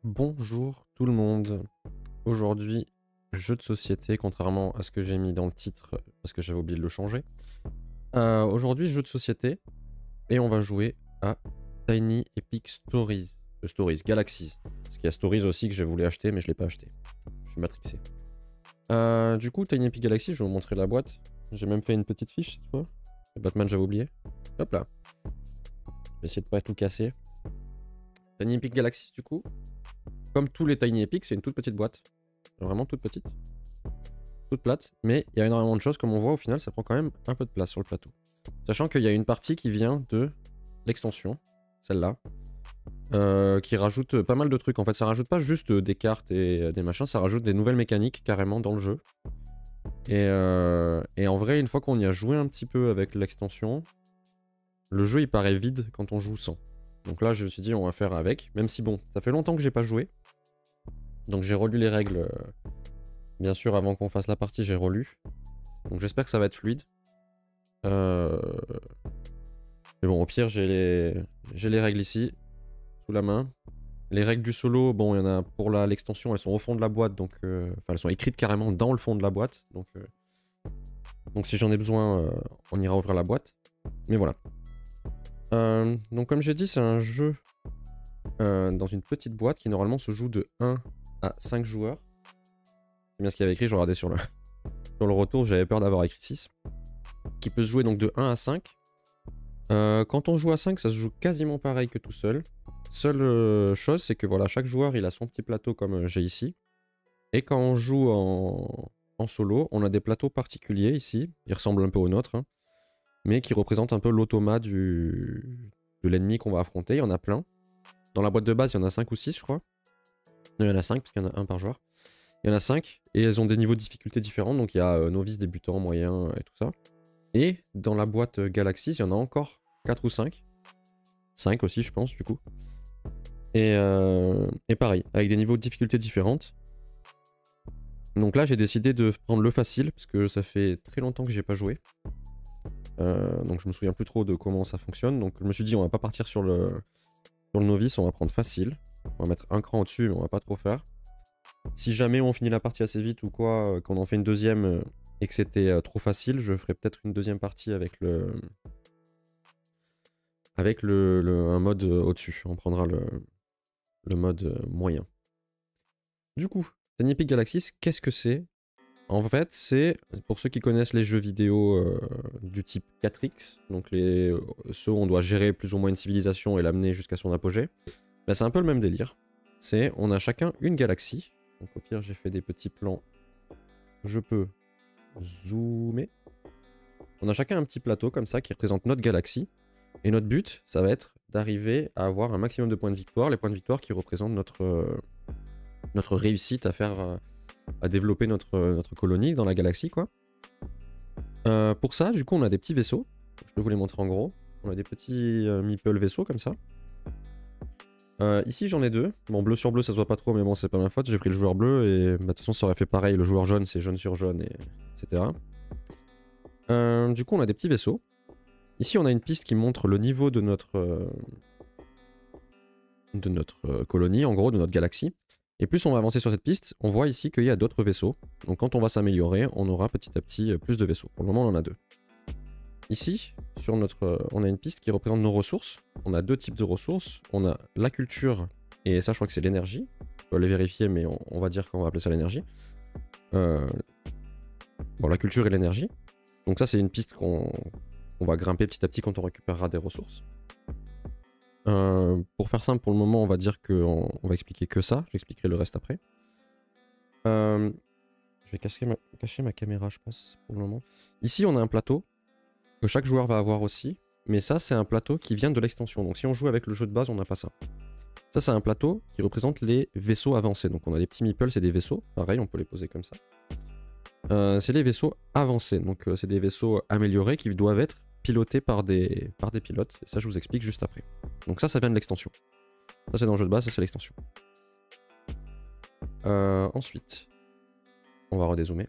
Bonjour tout le monde. Aujourd'hui, jeu de société, contrairement à ce que j'ai mis dans le titre, parce que j'avais oublié de le changer. Aujourd'hui, jeu de société, et on va jouer à Tiny Epic Stories. Stories, Galaxies. Parce qu'il y a Stories aussi que je voulais acheter, mais je l'ai pas acheté. Je suis matrixé. Du coup, Tiny Epic Galaxies, je vais vous montrer la boîte. J'ai même fait une petite fiche cette fois. Et Batman, j'avais oublié. Hop là. Je vais essayer de pas tout casser. Tiny Epic Galaxies, du coup. Comme tous les Tiny Epic, c'est une toute petite boîte. Vraiment toute petite. Toute plate. Mais il y a énormément de choses. Comme on voit, au final, ça prend quand même un peu de place sur le plateau. Sachant qu'il y a une partie qui vient de l'extension. Celle-là. Qui rajoute pas mal de trucs. En fait, ça rajoute pas juste des cartes et des machins. Ça rajoute des nouvelles mécaniques carrément dans le jeu. Et en vrai, une fois qu'on y a joué un petit peu avec l'extension, le jeu il paraît vide quand on joue sans. Donc là, je me suis dit, on va faire avec. Même si, bon, ça fait longtemps que j'ai pas joué. Donc j'ai relu les règles, bien sûr, avant qu'on fasse la partie, j'ai relu. Donc j'espère que ça va être fluide. Mais bon, au pire, j'ai les règles ici, sous la main. Les règles du solo, bon, il y en a pour l'extension, elles sont au fond de la boîte, donc... Enfin, elles sont écrites carrément dans le fond de la boîte, donc si j'en ai besoin, on ira ouvrir la boîte. Mais voilà. Donc comme j'ai dit, c'est un jeu dans une petite boîte qui normalement se joue de 1 à 5 joueurs. C'est bien ce qu'il y avait écrit, je regardais sur le retour, j'avais peur d'avoir écrit 6. Qui peut se jouer donc de 1 à 5. Quand on joue à 5, ça se joue quasiment pareil que tout seul. Seule chose, c'est que voilà, chaque joueur il a son petit plateau comme j'ai ici. Et quand on joue en solo, on a des plateaux particuliers ici. Ils ressemblent un peu aux nôtres, hein, mais qui représentent un peu l'automa de l'ennemi qu'on va affronter. Il y en a plein. Dans la boîte de base, il y en a 5 ou 6, je crois. Non, il y en a 5, parce qu'il y en a un par joueur. Il y en a 5, et elles ont des niveaux de difficulté différents. Donc il y a novice, débutant, moyen, et tout ça. Et dans la boîte Galaxies, il y en a encore 4 ou 5. 5 aussi, je pense, du coup. Et pareil, avec des niveaux de difficulté différentes. Donc là, j'ai décidé de prendre le facile, parce que ça fait très longtemps que j'ai pas joué. Donc je me souviens plus trop de comment ça fonctionne. Donc je me suis dit, on va pas partir sur le novice, on va prendre facile. On va mettre un cran au-dessus, mais on va pas trop faire. Si jamais on finit la partie assez vite ou quoi, qu'on en fait une deuxième et que c'était trop facile, je ferai peut-être une deuxième partie avec un mode au-dessus. On prendra le mode moyen. Du coup, Tiny Epic Galaxies, qu'est-ce que c'est? En fait, c'est, pour ceux qui connaissent les jeux vidéo du type 4X, donc ceux où on doit gérer plus ou moins une civilisation et l'amener jusqu'à son apogée, bah, c'est un peu le même délire. On a chacun une galaxie. Donc au pire, j'ai fait des petits plans. Je peux zoomer. On a chacun un petit plateau comme ça qui représente notre galaxie. Et notre but, ça va être d'arriver à avoir un maximum de points de victoire. Les points de victoire qui représentent notre réussite à développer notre colonie dans la galaxie, quoi. Pour ça, du coup, on a des petits vaisseaux. Je peux vous les montrer en gros. On a des petits meeple vaisseaux comme ça. Ici, j'en ai deux. Bon, bleu sur bleu, ça se voit pas trop, mais bon, c'est pas ma faute. J'ai pris le joueur bleu et bah, de toute façon, ça aurait fait pareil. Le joueur jaune, c'est jaune sur jaune, etc. Du coup, on a des petits vaisseaux. Ici, on a une piste qui montre le niveau de notre colonie, en gros, de notre galaxie. Et plus on va avancer sur cette piste, on voit ici qu'il y a d'autres vaisseaux. Donc quand on va s'améliorer, on aura petit à petit plus de vaisseaux. Pour le moment, on en a deux. Ici, on a une piste qui représente nos ressources. On a deux types de ressources. On a la culture, et ça, je crois que c'est l'énergie. Je peux aller vérifier, mais on va dire qu'on va appeler ça l'énergie. Bon, la culture et l'énergie. Donc ça, c'est une piste qu'on va grimper petit à petit quand on récupérera des ressources. Pour faire simple, pour le moment, on va dire qu'on va expliquer que ça. J'expliquerai le reste après. Je vais cacher ma caméra, je pense, pour le moment. Ici, on a un plateau que chaque joueur va avoir aussi. Mais ça, c'est un plateau qui vient de l'extension. Donc si on joue avec le jeu de base, on n'a pas ça. Ça, c'est un plateau qui représente les vaisseaux avancés. Donc on a des petits meeples, c'est des vaisseaux. Pareil, on peut les poser comme ça. C'est les vaisseaux avancés. Donc c'est des vaisseaux améliorés qui doivent être pilotés par des pilotes. Et ça, je vous explique juste après. Donc ça vient de l'extension. Ça, c'est dans le jeu de base, ça, c'est l'extension. Ensuite, on va redézoomer.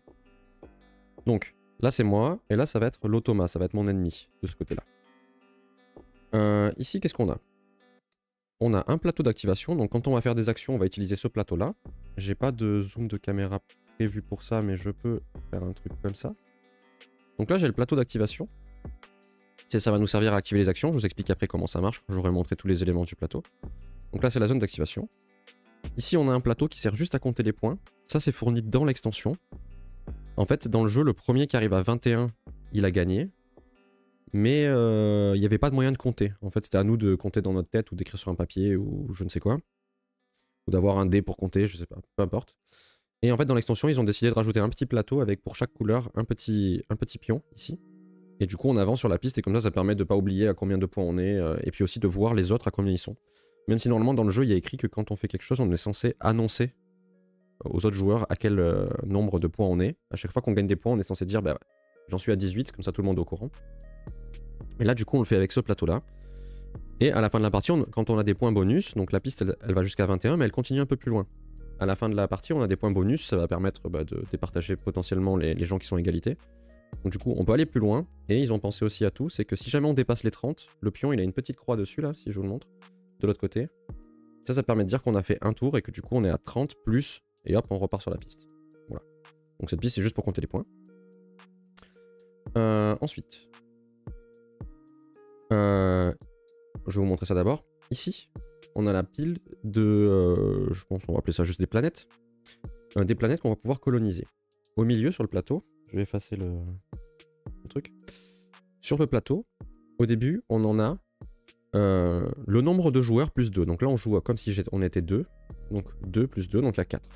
Donc, là, c'est moi, et là, ça va être l'automa, ça va être mon ennemi, de ce côté-là. Ici, qu'est-ce qu'on a? on a un plateau d'activation. Donc quand on va faire des actions, on va utiliser ce plateau-là. J'ai pas de zoom de caméra prévu pour ça, mais je peux faire un truc comme ça. Donc là, j'ai le plateau d'activation. Ça va nous servir à activer les actions. Je vous explique après comment ça marche, quand j'aurai montré tous les éléments du plateau. Donc là, c'est la zone d'activation. Ici, on a un plateau qui sert juste à compter les points. Ça, c'est fourni dans l'extension. En fait, dans le jeu, le premier qui arrive à 21, il a gagné. Mais il n'y avait pas de moyen de compter. En fait, c'était à nous de compter dans notre tête ou d'écrire sur un papier ou je ne sais quoi. Ou d'avoir un dé pour compter, je sais pas, peu importe. Et en fait, dans l'extension, ils ont décidé de rajouter un petit plateau avec pour chaque couleur un petit pion ici. Et du coup, on avance sur la piste et comme ça permet de ne pas oublier à combien de points on est et puis aussi de voir les autres à combien ils sont. Même si normalement, dans le jeu, il y a écrit que quand on fait quelque chose, on est censé annoncer aux autres joueurs à quel nombre de points on est. À chaque fois qu'on gagne des points, on est censé dire bah, j'en suis à 18, comme ça tout le monde est au courant. Et là, du coup, on le fait avec ce plateau-là. Et à la fin de la partie, quand on a des points bonus, donc la piste, elle va jusqu'à 21, mais elle continue un peu plus loin. À la fin de la partie, on a des points bonus, ça va permettre de départager potentiellement les gens qui sont à égalité. Donc du coup, on peut aller plus loin, et ils ont pensé aussi à tout, c'est que si jamais on dépasse les 30, le pion, il a une petite croix dessus, là, si je vous le montre, de l'autre côté. Ça permet de dire qu'on a fait un tour, et que du coup, on est à 30 plus, et hop, on repart sur la piste. Voilà. Donc cette piste, c'est juste pour compter les points. Ensuite... je vais vous montrer ça d'abord. Ici, on a la pile de... je pense qu'on va appeler ça juste des planètes. Des planètes qu'on va pouvoir coloniser. Au milieu, sur le plateau, je vais effacer le truc. Sur le plateau, au début, on en a le nombre de joueurs plus 2. Donc là, on joue comme si on était 2. Donc 2 plus 2, donc il y a 4.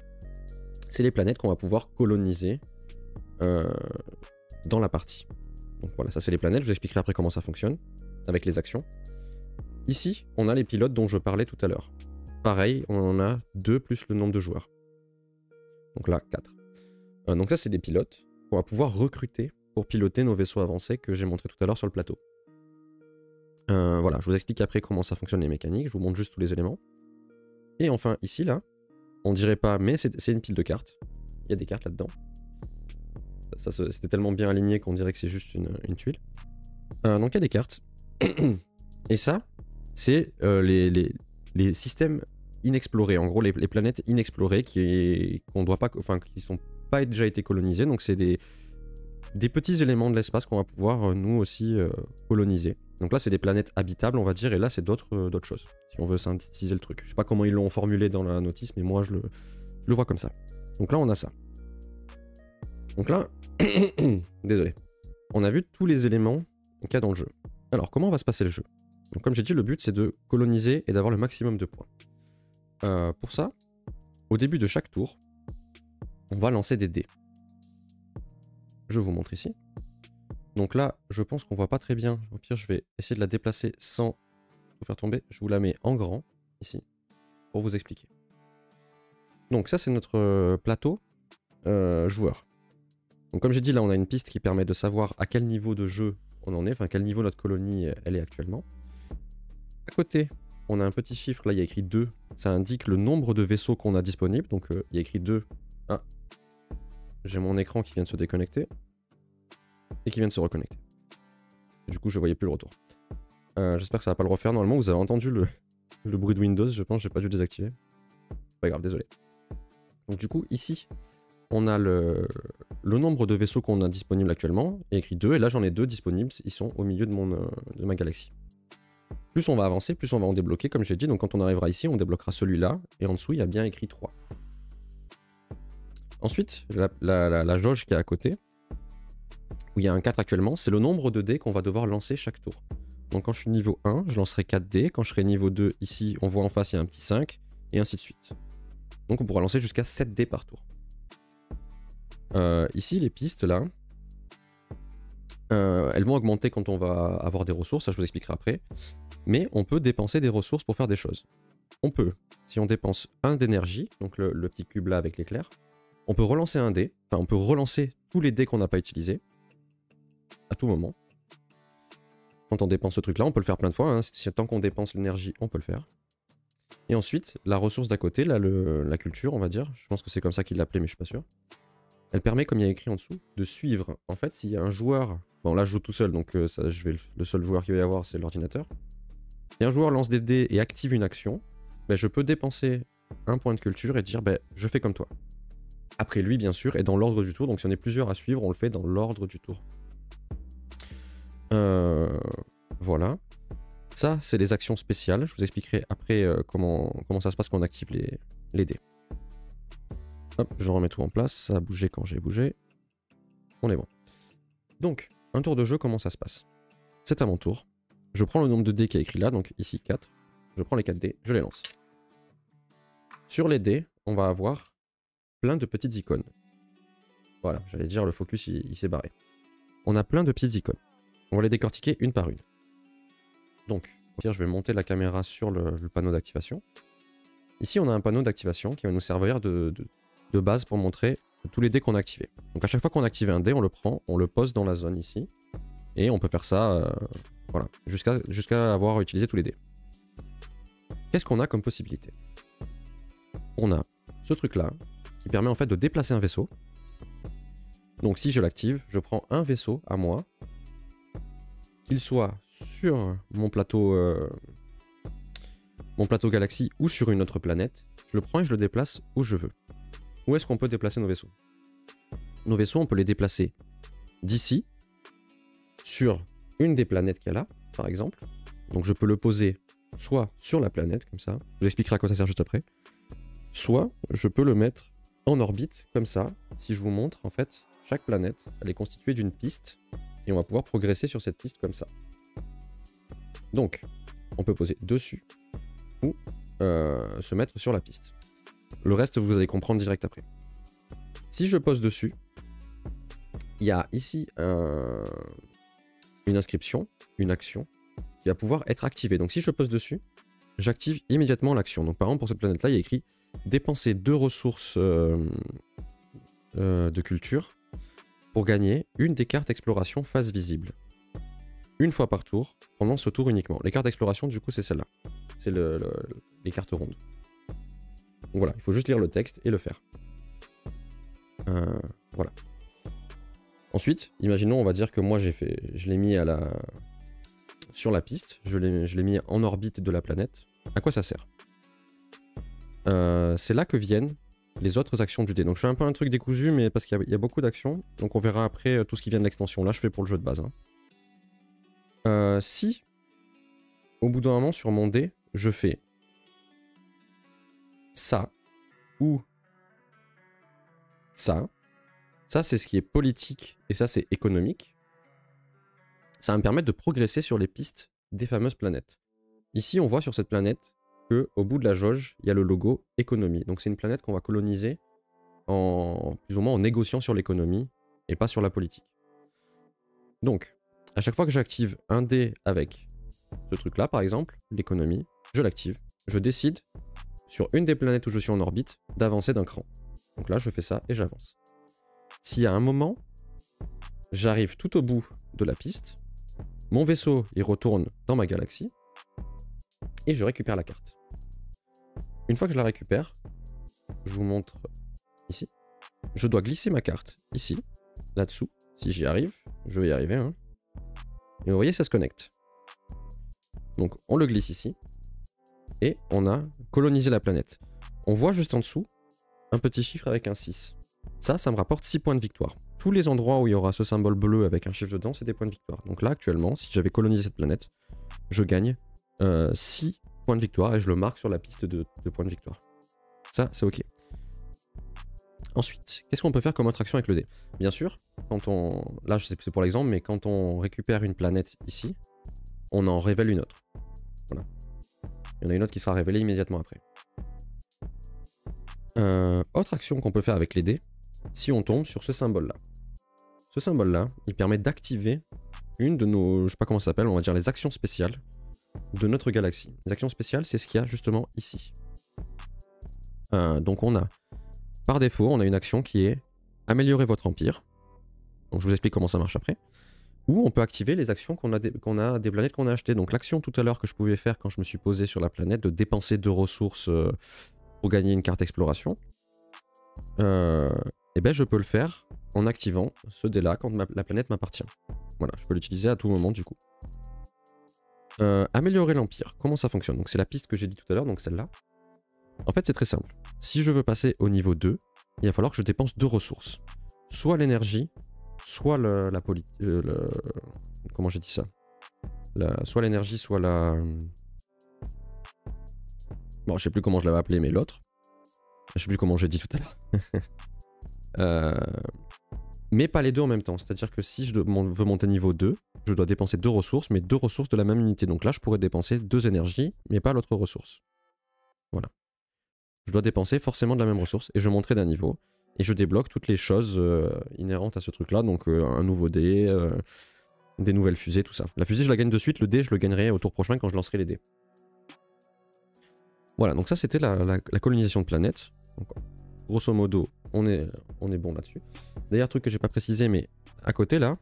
C'est les planètes qu'on va pouvoir coloniser dans la partie. Donc voilà, ça c'est les planètes. Je vous expliquerai après comment ça fonctionne avec les actions. Ici, on a les pilotes dont je parlais tout à l'heure. Pareil, on en a 2 plus le nombre de joueurs. Donc là, 4. Donc ça, c'est des pilotes qu'on va pouvoir recruter pour piloter nos vaisseaux avancés que j'ai montré tout à l'heure sur le plateau. Voilà, je vous explique après comment ça fonctionne les mécaniques, je vous montre juste tous les éléments. Et enfin, ici, là, on dirait pas, mais c'est une pile de cartes. Il y a des cartes là-dedans. C'était tellement bien aligné qu'on dirait que c'est juste une tuile. Donc il y a des cartes. Et ça, c'est les systèmes inexplorés. En gros, les planètes inexplorées qui sont pas déjà été colonisées. Donc c'est des petits éléments de l'espace qu'on va pouvoir nous aussi coloniser. Donc là, c'est des planètes habitables, on va dire, et là, c'est d'autres choses. Si on veut synthétiser le truc. Je sais pas comment ils l'ont formulé dans la notice, mais moi, je le vois comme ça. Donc là, on a ça. Donc là, désolé. On a vu tous les éléments qu'il y a dans le jeu. Alors, comment va se passer le jeu? Donc, comme j'ai dit, le but, c'est de coloniser et d'avoir le maximum de points. Pour ça, au début de chaque tour, on va lancer des dés. Je vous montre ici. Donc là, je pense qu'on voit pas très bien. Au pire, je vais essayer de la déplacer sans tout faire tomber. Je vous la mets en grand, ici, pour vous expliquer. Donc ça, c'est notre plateau joueur. Donc comme j'ai dit, là, on a une piste qui permet de savoir à quel niveau de jeu on en est, enfin, quel niveau notre colonie, elle est actuellement. À côté, on a un petit chiffre, là, il y a écrit 2. Ça indique le nombre de vaisseaux qu'on a disponibles. Donc, il y a écrit 2. Ah, j'ai mon écran qui vient de se déconnecter. Et qui vient de se reconnecter. Et du coup, je voyais plus le retour. J'espère que ça va pas le refaire. Normalement, vous avez entendu le bruit de Windows, je pense. J'ai pas dû le désactiver. Pas grave, désolé. Donc du coup, ici, on a le nombre de vaisseaux qu'on a disponibles actuellement. Il y a écrit 2, et là, j'en ai 2 disponibles. Ils sont au milieu de ma galaxie. Plus on va avancer, plus on va en débloquer, comme j'ai dit. Donc quand on arrivera ici, on débloquera celui-là. Et en dessous, il y a bien écrit 3. Ensuite, la jauge qui est à côté, où il y a un 4 actuellement, c'est le nombre de dés qu'on va devoir lancer chaque tour. Donc quand je suis niveau 1, je lancerai 4 dés. Quand je serai niveau 2, ici, on voit en face, il y a un petit 5, et ainsi de suite. Donc on pourra lancer jusqu'à 7 dés par tour. Ici, les pistes, là, elles vont augmenter quand on va avoir des ressources, ça je vous expliquerai après. Mais on peut dépenser des ressources pour faire des choses. On peut, si on dépense 1 d'énergie, donc le petit cube là avec l'éclair, on peut relancer un dé, enfin on peut relancer tous les dés qu'on n'a pas utilisés, à tout moment. Quand on dépense ce truc là, on peut le faire plein de fois, hein. Tant qu'on dépense l'énergie, on peut le faire. Et ensuite, la ressource d'à côté, là, la culture, on va dire, je pense que c'est comme ça qu'il l'appelait, mais je suis pas sûr. Elle permet, comme il y a écrit en dessous, de suivre. En fait, s'il y a un joueur... Bon, là, je joue tout seul, donc le seul joueur qu'il va y avoir, c'est l'ordinateur. Si un joueur lance des dés et active une action, ben, je peux dépenser un point de culture et dire ben, je fais comme toi. Après lui, bien sûr, et dans l'ordre du tour. Donc si on est plusieurs à suivre, on le fait dans l'ordre du tour. Voilà. Ça, c'est les actions spéciales. Je vous expliquerai après comment ça se passe quand on active les dés. Hop, je remets tout en place. Ça a bougé quand j'ai bougé. On est bon. Donc, un tour de jeu, comment ça se passe? C'est à mon tour. Je prends le nombre de dés qui est écrit là, donc ici 4. Je prends les 4 dés, je les lance. Sur les dés, on va avoir plein de petites icônes. Voilà, j'allais dire le focus il s'est barré. On a plein de petites icônes. On va les décortiquer une par une. Donc, au pire, je vais monter la caméra sur le panneau d'activation. Ici, on a un panneau d'activation qui va nous servir de base pour montrer tous les dés qu'on a activés. Donc à chaque fois qu'on active un dé, on le prend, on le pose dans la zone ici. Et on peut faire ça voilà, jusqu'à avoir utilisé tous les dés. Qu'est-ce qu'on a comme possibilité? On a ce truc-là qui permet en fait de déplacer un vaisseau. Donc si je l'active, je prends un vaisseau à moi, qu'il soit sur mon plateau galaxie ou sur une autre planète. Je le prends et je le déplace où je veux. Où est-ce qu'on peut déplacer nos vaisseaux? Nos vaisseaux, on peut les déplacer d'ici, sur une des planètes qu'il y a là, par exemple. Donc je peux le poser soit sur la planète, comme ça, je vous expliquerai à quoi ça sert juste après, soit je peux le mettre en orbite, comme ça. Si je vous montre, en fait, chaque planète, elle est constituée d'une piste, et on va pouvoir progresser sur cette piste comme ça. Donc, on peut poser dessus, ou se mettre sur la piste. Le reste, vous allez comprendre direct après. Si je pose dessus, il y a ici une inscription, une action, qui va pouvoir être activée. Donc si je pose dessus, j'active immédiatement l'action. Donc par exemple, pour cette planète-là, il y a écrit « Dépenser 2 ressources de culture pour gagner une des cartes exploration face visible. Une fois par tour, pendant ce tour uniquement. » Les cartes d'exploration, du coup, c'est celle-là. C'est les cartes rondes. Donc voilà, il faut juste lire le texte et le faire. Voilà. Ensuite, imaginons, on va dire que moi je l'ai mis sur la piste, je l'ai mis en orbite de la planète. À quoi ça sert? C'est là que viennent les autres actions du dé. Donc je fais un peu un truc décousu, mais parce qu'il y a beaucoup d'actions. Donc on verra après tout ce qui vient de l'extension. Là, je fais pour le jeu de base. Hein. Si, au bout d'un moment, sur mon dé, je fais ça, ou ça. Ça, c'est ce qui est politique, et ça, c'est économique. Ça va me permettre de progresser sur les pistes des fameuses planètes. Ici, on voit sur cette planète qu'au bout de la jauge, il y a le logo économie. Donc c'est une planète qu'on va coloniser plus ou moins en négociant sur l'économie et pas sur la politique. Donc, à chaque fois que j'active un dé avec ce truc-là, par exemple, l'économie, je l'active. Je décide, sur une des planètes où je suis en orbite, d'avancer d'un cran. Donc là, je fais ça et j'avance. Si à un moment, j'arrive tout au bout de la piste, mon vaisseau il retourne dans ma galaxie et je récupère la carte. Une fois que je la récupère, je vous montre ici. Je dois glisser ma carte ici, là-dessous. Si j'y arrive, je vais y arriver. Hein. Et vous voyez, ça se connecte. Donc on le glisse ici et on a colonisé la planète. On voit juste en dessous un petit chiffre avec un 6. Ça me rapporte 6 points de victoire. Tous les endroits où il y aura ce symbole bleu avec un chiffre dedans, c'est des points de victoire. Donc là, actuellement, si j'avais colonisé cette planète, je gagne 6 points de victoire et je le marque sur la piste de points de victoire. Ça, c'est OK. Ensuite, qu'est-ce qu'on peut faire comme autre action avec le dé? Bien sûr, quand on... Là, je sais que c'est pour l'exemple, mais quand on récupère une planète ici, on en révèle une autre. Voilà. Il y en a une autre qui sera révélée immédiatement après. Autre action qu'on peut faire avec les dés, si on tombe sur ce symbole-là. Ce symbole-là, il permet d'activer une de nos, je sais pas comment ça s'appelle, on va dire les actions spéciales de notre galaxie. Les actions spéciales, c'est ce qu'il y a justement ici. Donc on a, par défaut, on a une action qui est améliorer votre empire. Donc je vous explique comment ça marche après. Ou on peut activer les actions qu'on a des planètes qu'on a achetées. Donc l'action tout à l'heure que je pouvais faire quand je me suis posé sur la planète, de dépenser 2 ressources pour gagner une carte exploration, et ben je peux le faire en activant ce dé là quand la planète m'appartient. Voilà, je peux l'utiliser à tout moment du coup. Améliorer l'Empire, comment ça fonctionne? Donc c'est la piste que j'ai dit tout à l'heure, donc celle-là. En fait c'est très simple. Si je veux passer au niveau 2, il va falloir que je dépense 2 ressources. Soit l'énergie, soit la comment j'ai dit ça? Soit l'énergie, soit la... Bon, je sais plus comment je l'avais appelé, mais l'autre. Je sais plus comment j'ai dit tout à l'heure. Mais pas les deux en même temps. C'est-à-dire que si je veux monter niveau 2, je dois dépenser 2 ressources, mais 2 ressources de la même unité. Donc là, je pourrais dépenser 2 énergies, mais pas l'autre ressource. Voilà. Je dois dépenser forcément de la même ressource, et je monterai d'un niveau. Et je débloque toutes les choses inhérentes à ce truc-là. Donc un nouveau dé, des nouvelles fusées, tout ça. La fusée, je la gagne de suite. Le dé, je le gagnerai au tour prochain quand je lancerai les dés. Voilà, donc ça, c'était la colonisation de planètes. Donc, grosso modo, on est bon là-dessus. D'ailleurs, truc que j'ai pas précisé, mais à côté là,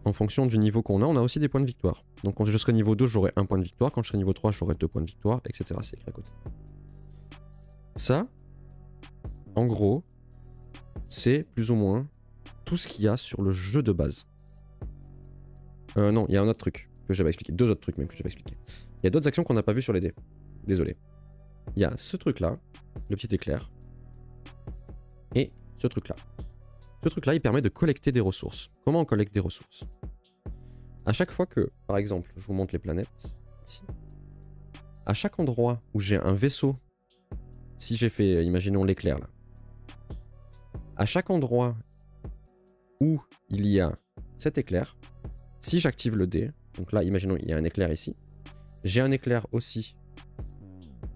en fonction du niveau qu'on a, on a aussi des points de victoire. Donc quand je serai niveau 2, j'aurai 1 point de victoire. Quand je serai niveau 3, j'aurai 2 points de victoire, etc. C'est écrit à côté. Ça, en gros, c'est plus ou moins tout ce qu'il y a sur le jeu de base. Non, il y a un autre truc que j'avais expliqué. 2 autres trucs même que j'avais expliqué. Il y a d'autres actions qu'on n'a pas vues sur les dés. Désolé. Il y a ce truc-là, le petit éclair, et ce truc-là. Ce truc-là, il permet de collecter des ressources. Comment on collecte des ressources? À chaque fois que, par exemple, je vous montre les planètes, ici, à chaque endroit où j'ai un vaisseau, si j'ai fait, imaginons l'éclair là, à chaque endroit où il y a cet éclair, si j'active le dé, donc là, imaginons il y a un éclair ici, j'ai un éclair aussi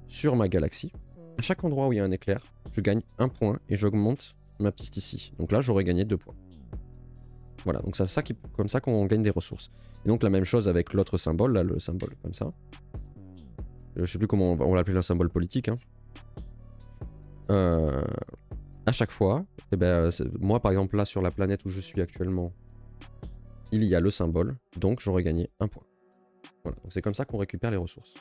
sur ma galaxie, à chaque endroit où il y a un éclair, je gagne 1 point et j'augmente ma piste ici. Donc là, j'aurais gagné 2 points. Voilà, donc c'est comme ça qu'on gagne des ressources. Et donc la même chose avec l'autre symbole, là, le symbole comme ça. Je sais plus comment on va l'appeler, le symbole politique. Hein. À chaque fois, eh ben, moi par exemple là sur la planète où je suis actuellement, il y a le symbole, donc j'aurais gagné 1 point. Voilà, donc c'est comme ça qu'on récupère les ressources.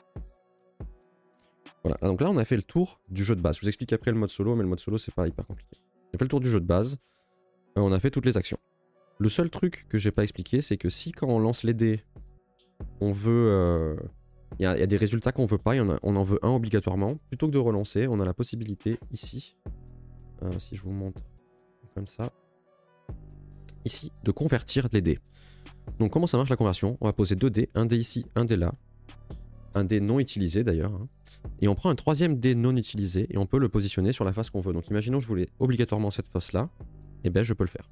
Voilà, donc là on a fait le tour du jeu de base. Je vous explique après le mode solo, mais le mode solo c'est pas hyper compliqué. On a fait le tour du jeu de base, on a fait toutes les actions. Le seul truc que j'ai pas expliqué, c'est que si quand on lance les dés, on veut... Il y a des résultats qu'on veut pas, on en veut un obligatoirement. Plutôt que de relancer, on a la possibilité ici, si je vous montre comme ça, ici, de convertir les dés. Donc comment ça marche la conversion? On va poser 2 dés, un dé ici, un dé là. Un dé non utilisé d'ailleurs. Hein. Et on prend un 3e dé non utilisé et on peut le positionner sur la face qu'on veut. Donc imaginons que je voulais obligatoirement cette face là, et ben je peux le faire.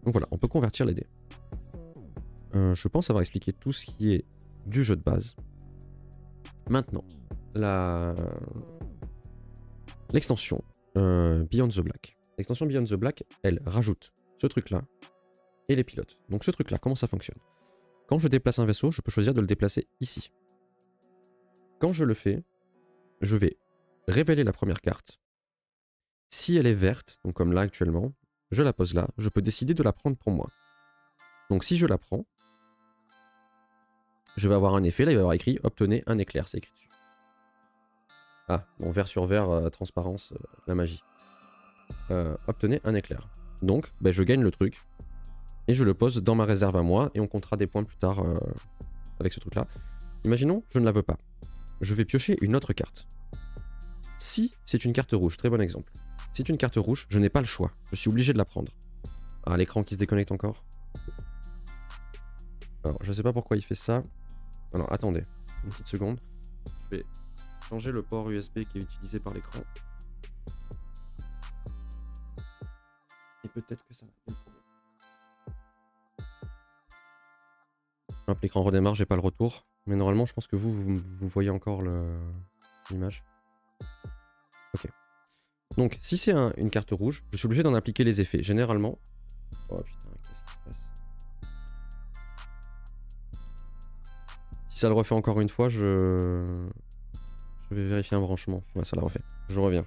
Donc voilà, on peut convertir les dés. Je pense avoir expliqué tout ce qui est du jeu de base. Maintenant, l'extension Beyond the Black. L'extension Beyond the Black, elle rajoute ce truc-là et les pilotes. Donc ce truc-là, comment ça fonctionne? Quand je déplace un vaisseau, je peux choisir de le déplacer ici. Quand je le fais, je vais révéler la première carte. Si elle est verte, donc comme là actuellement, je la pose là, je peux décider de la prendre pour moi. Donc si je la prends, je vais avoir un effet, là il va y avoir écrit « Obtenez un éclair », c'est écrit dessus. Ah, bon, vert sur vert, transparence, la magie. Obtenez un éclair. Donc, ben, je gagne le truc, et je le pose dans ma réserve à moi, et on comptera des points plus tard avec ce truc-là. Imaginons, je ne la veux pas. Je vais piocher une autre carte. Si c'est une carte rouge, très bon exemple. Si c'est une carte rouge, je n'ai pas le choix. Je suis obligé de la prendre. Ah, l'écran qui se déconnecte encore. Alors, je sais pas pourquoi il fait ça. Alors, attendez, une petite seconde. Je vais changer le port USB qui est utilisé par l'écran. Et peut-être que ça va faire le problème. Hop, l'écran redémarre, j'ai pas le retour. Mais normalement, je pense que vous voyez encore l'image. Ok. Donc, si c'est une carte rouge, je suis obligé d'en appliquer les effets. Généralement... Oh putain, qu'est-ce qui se passe? Si ça le refait encore une fois, je vais vérifier un branchement. Ouais, ça l'a refait. Je reviens.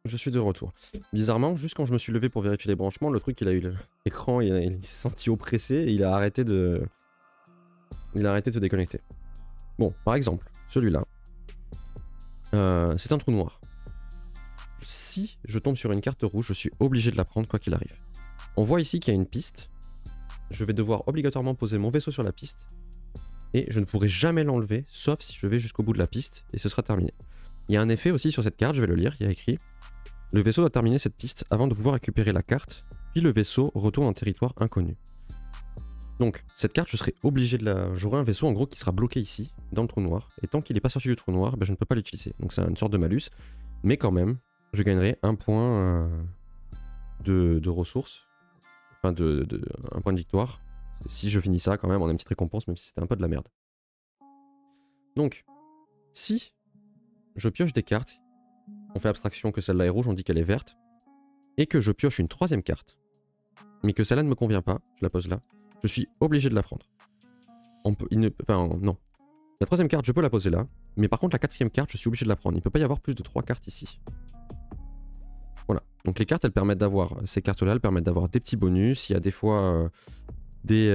je suis de retour. Bizarrement, juste quand je me suis levé pour vérifier les branchements, le truc, il a eu l'écran, il s'est senti oppressé et il a arrêté de se déconnecter. Bon, par exemple, celui-là, c'est un trou noir. Si je tombe sur une carte rouge, je suis obligé de la prendre quoi qu'il arrive. On voit ici qu'il y a une piste. Je vais devoir obligatoirement poser mon vaisseau sur la piste. Et je ne pourrai jamais l'enlever, sauf si je vais jusqu'au bout de la piste, et ce sera terminé. Il y a un effet aussi sur cette carte, je vais le lire, il y a écrit « Le vaisseau doit terminer cette piste avant de pouvoir récupérer la carte, puis le vaisseau retourne en territoire inconnu. » Donc, cette carte, je serai obligé de la... J'aurai un vaisseau, en gros, qui sera bloqué ici, dans le trou noir, et tant qu'il n'est pas sorti du trou noir, ben, je ne peux pas l'utiliser. Donc c'est une sorte de malus, mais quand même, je gagnerai un point de ressources, enfin un point de victoire. Si je finis ça, quand même, on a une petite récompense, même si c'était un peu de la merde. Donc, si je pioche des cartes, on fait abstraction que celle-là est rouge, on dit qu'elle est verte, et que je pioche une troisième carte, mais que celle-là ne me convient pas, je la pose là, je suis obligé de la prendre. Non. La troisième carte, je peux la poser là, mais par contre la quatrième carte, je suis obligé de la prendre. Il ne peut pas y avoir plus de 3 cartes ici. Voilà. Donc les cartes, elles permettent d'avoir, ces cartes-là, elles permettent d'avoir des petits bonus, il y a des fois des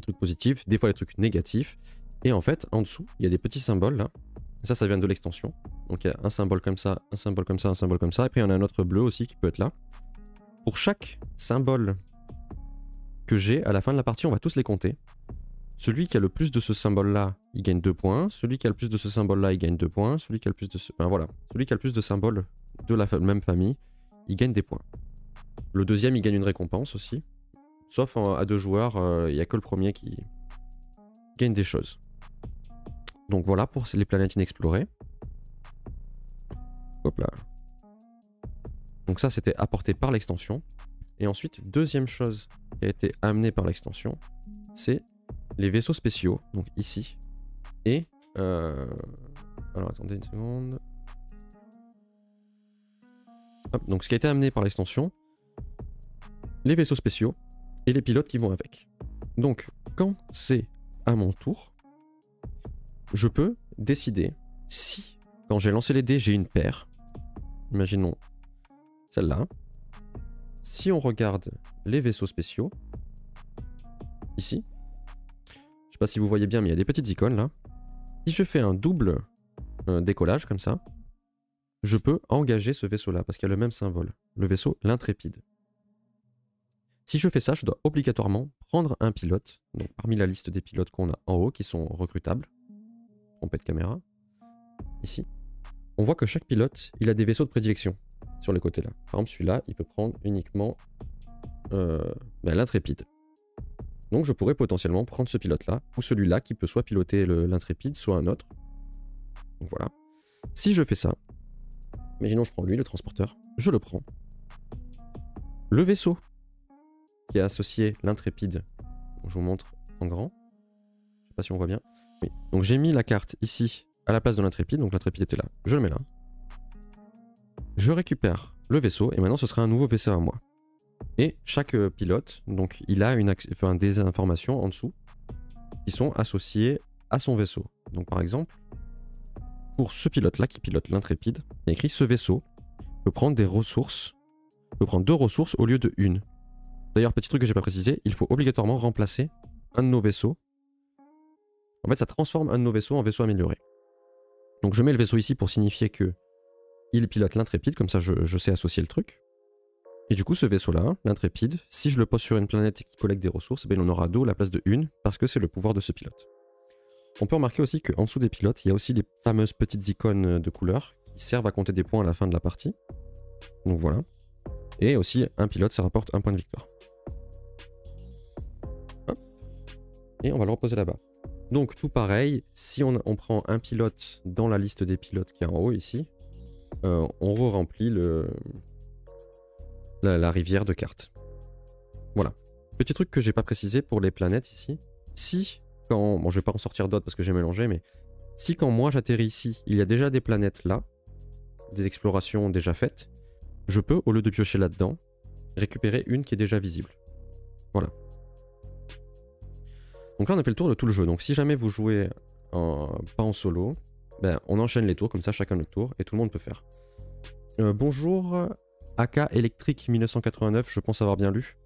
trucs positifs, des fois des trucs négatifs. Et en fait, en dessous, il y a des petits symboles là. Ça vient de l'extension. Donc il y a un symbole comme ça, un symbole comme ça, un symbole comme ça. Et puis il y en a un autre bleu aussi qui peut être là. Pour chaque symbole que j'ai, à la fin de la partie, on va tous les compter. Celui qui a le plus de ce symbole-là, il gagne 2 points. Celui qui a le plus de ce symbole-là, il gagne 2 points. Celui qui a le plus de enfin, voilà. Celui qui a le plus de symboles de la même famille, il gagne des points. Le deuxième, il gagne une récompense aussi. Sauf à 2 joueurs, il n'y a que le premier qui gagne des choses. Donc voilà pour les planètes inexplorées. Hop là. Donc ça, c'était apporté par l'extension. Et ensuite, deuxième chose qui a été amenée par l'extension, c'est les vaisseaux spéciaux, donc ici. Et... Alors attendez une seconde. Hop, donc ce qui a été amené par l'extension, les vaisseaux spéciaux et les pilotes qui vont avec. Donc quand c'est à mon tour, je peux décider si, quand j'ai lancé les dés, j'ai une paire. Imaginons celle-là. Si on regarde les vaisseaux spéciaux, ici, je sais pas si vous voyez bien, mais il y a des petites icônes là. Si je fais un double décollage comme ça, je peux engager ce vaisseau-là parce qu'il y a le même symbole, le vaisseau l'Intrépide. Si je fais ça, je dois obligatoirement prendre un pilote, donc parmi la liste des pilotes qu'on a en haut, qui sont recrutables. Trompette caméra. Ici. On voit que chaque pilote, il a des vaisseaux de prédilection sur les côtés là. Par exemple, celui-là, il peut prendre uniquement l'Intrépide. Donc je pourrais potentiellement prendre ce pilote-là, ou celui-là qui peut soit piloter l'Intrépide, soit un autre. Donc voilà. Si je fais ça, imaginons je prends lui, le transporteur, je le prends. Le vaisseau qui est associé l'Intrépide, je vous montre en grand. Je sais pas si on voit bien. Oui. Donc j'ai mis la carte ici à la place de l'Intrépide, donc l'Intrépide était là. Je le mets là. Je récupère le vaisseau et maintenant ce sera un nouveau vaisseau à moi. Et chaque pilote, donc il a des informations en dessous qui sont associées à son vaisseau. Donc par exemple, pour ce pilote-là qui pilote l'Intrépide, il y a écrit ce vaisseau peut prendre des ressources, peut prendre 2 ressources au lieu de 1. D'ailleurs, petit truc que j'ai pas précisé, il faut obligatoirement remplacer un de nos vaisseaux. En fait, ça transforme un de nos vaisseaux en vaisseau amélioré. Donc je mets le vaisseau ici pour signifier que il pilote l'Intrépide, comme ça je sais associer le truc. Et du coup, ce vaisseau-là, l'Intrépide, si je le pose sur une planète qui collecte des ressources, il en aura 2 à la place de 1, parce que c'est le pouvoir de ce pilote. On peut remarquer aussi qu'en dessous des pilotes, il y a aussi les fameuses petites icônes de couleurs qui servent à compter des points à la fin de la partie. Donc voilà. Et aussi, un pilote, ça rapporte 1 point de victoire. Hop. Et on va le reposer là-bas. Donc tout pareil, si on prend un pilote dans la liste des pilotes qui est en haut ici, on re-remplit la rivière de cartes. Voilà. Petit truc que j'ai pas précisé pour les planètes ici. Si, quand... Bon, je vais pas en sortir d'autres parce que j'ai mélangé, mais si quand moi j'atterris ici, il y a déjà des planètes là, des explorations déjà faites, je peux, au lieu de piocher là-dedans, récupérer une qui est déjà visible. Voilà. Donc là, on a fait le tour de tout le jeu. Donc si jamais vous jouez pas en solo, ben, on enchaîne les tours, comme ça chacun notre tour, et tout le monde peut faire. Bonjour, AK Electric 1989, je pense avoir bien lu.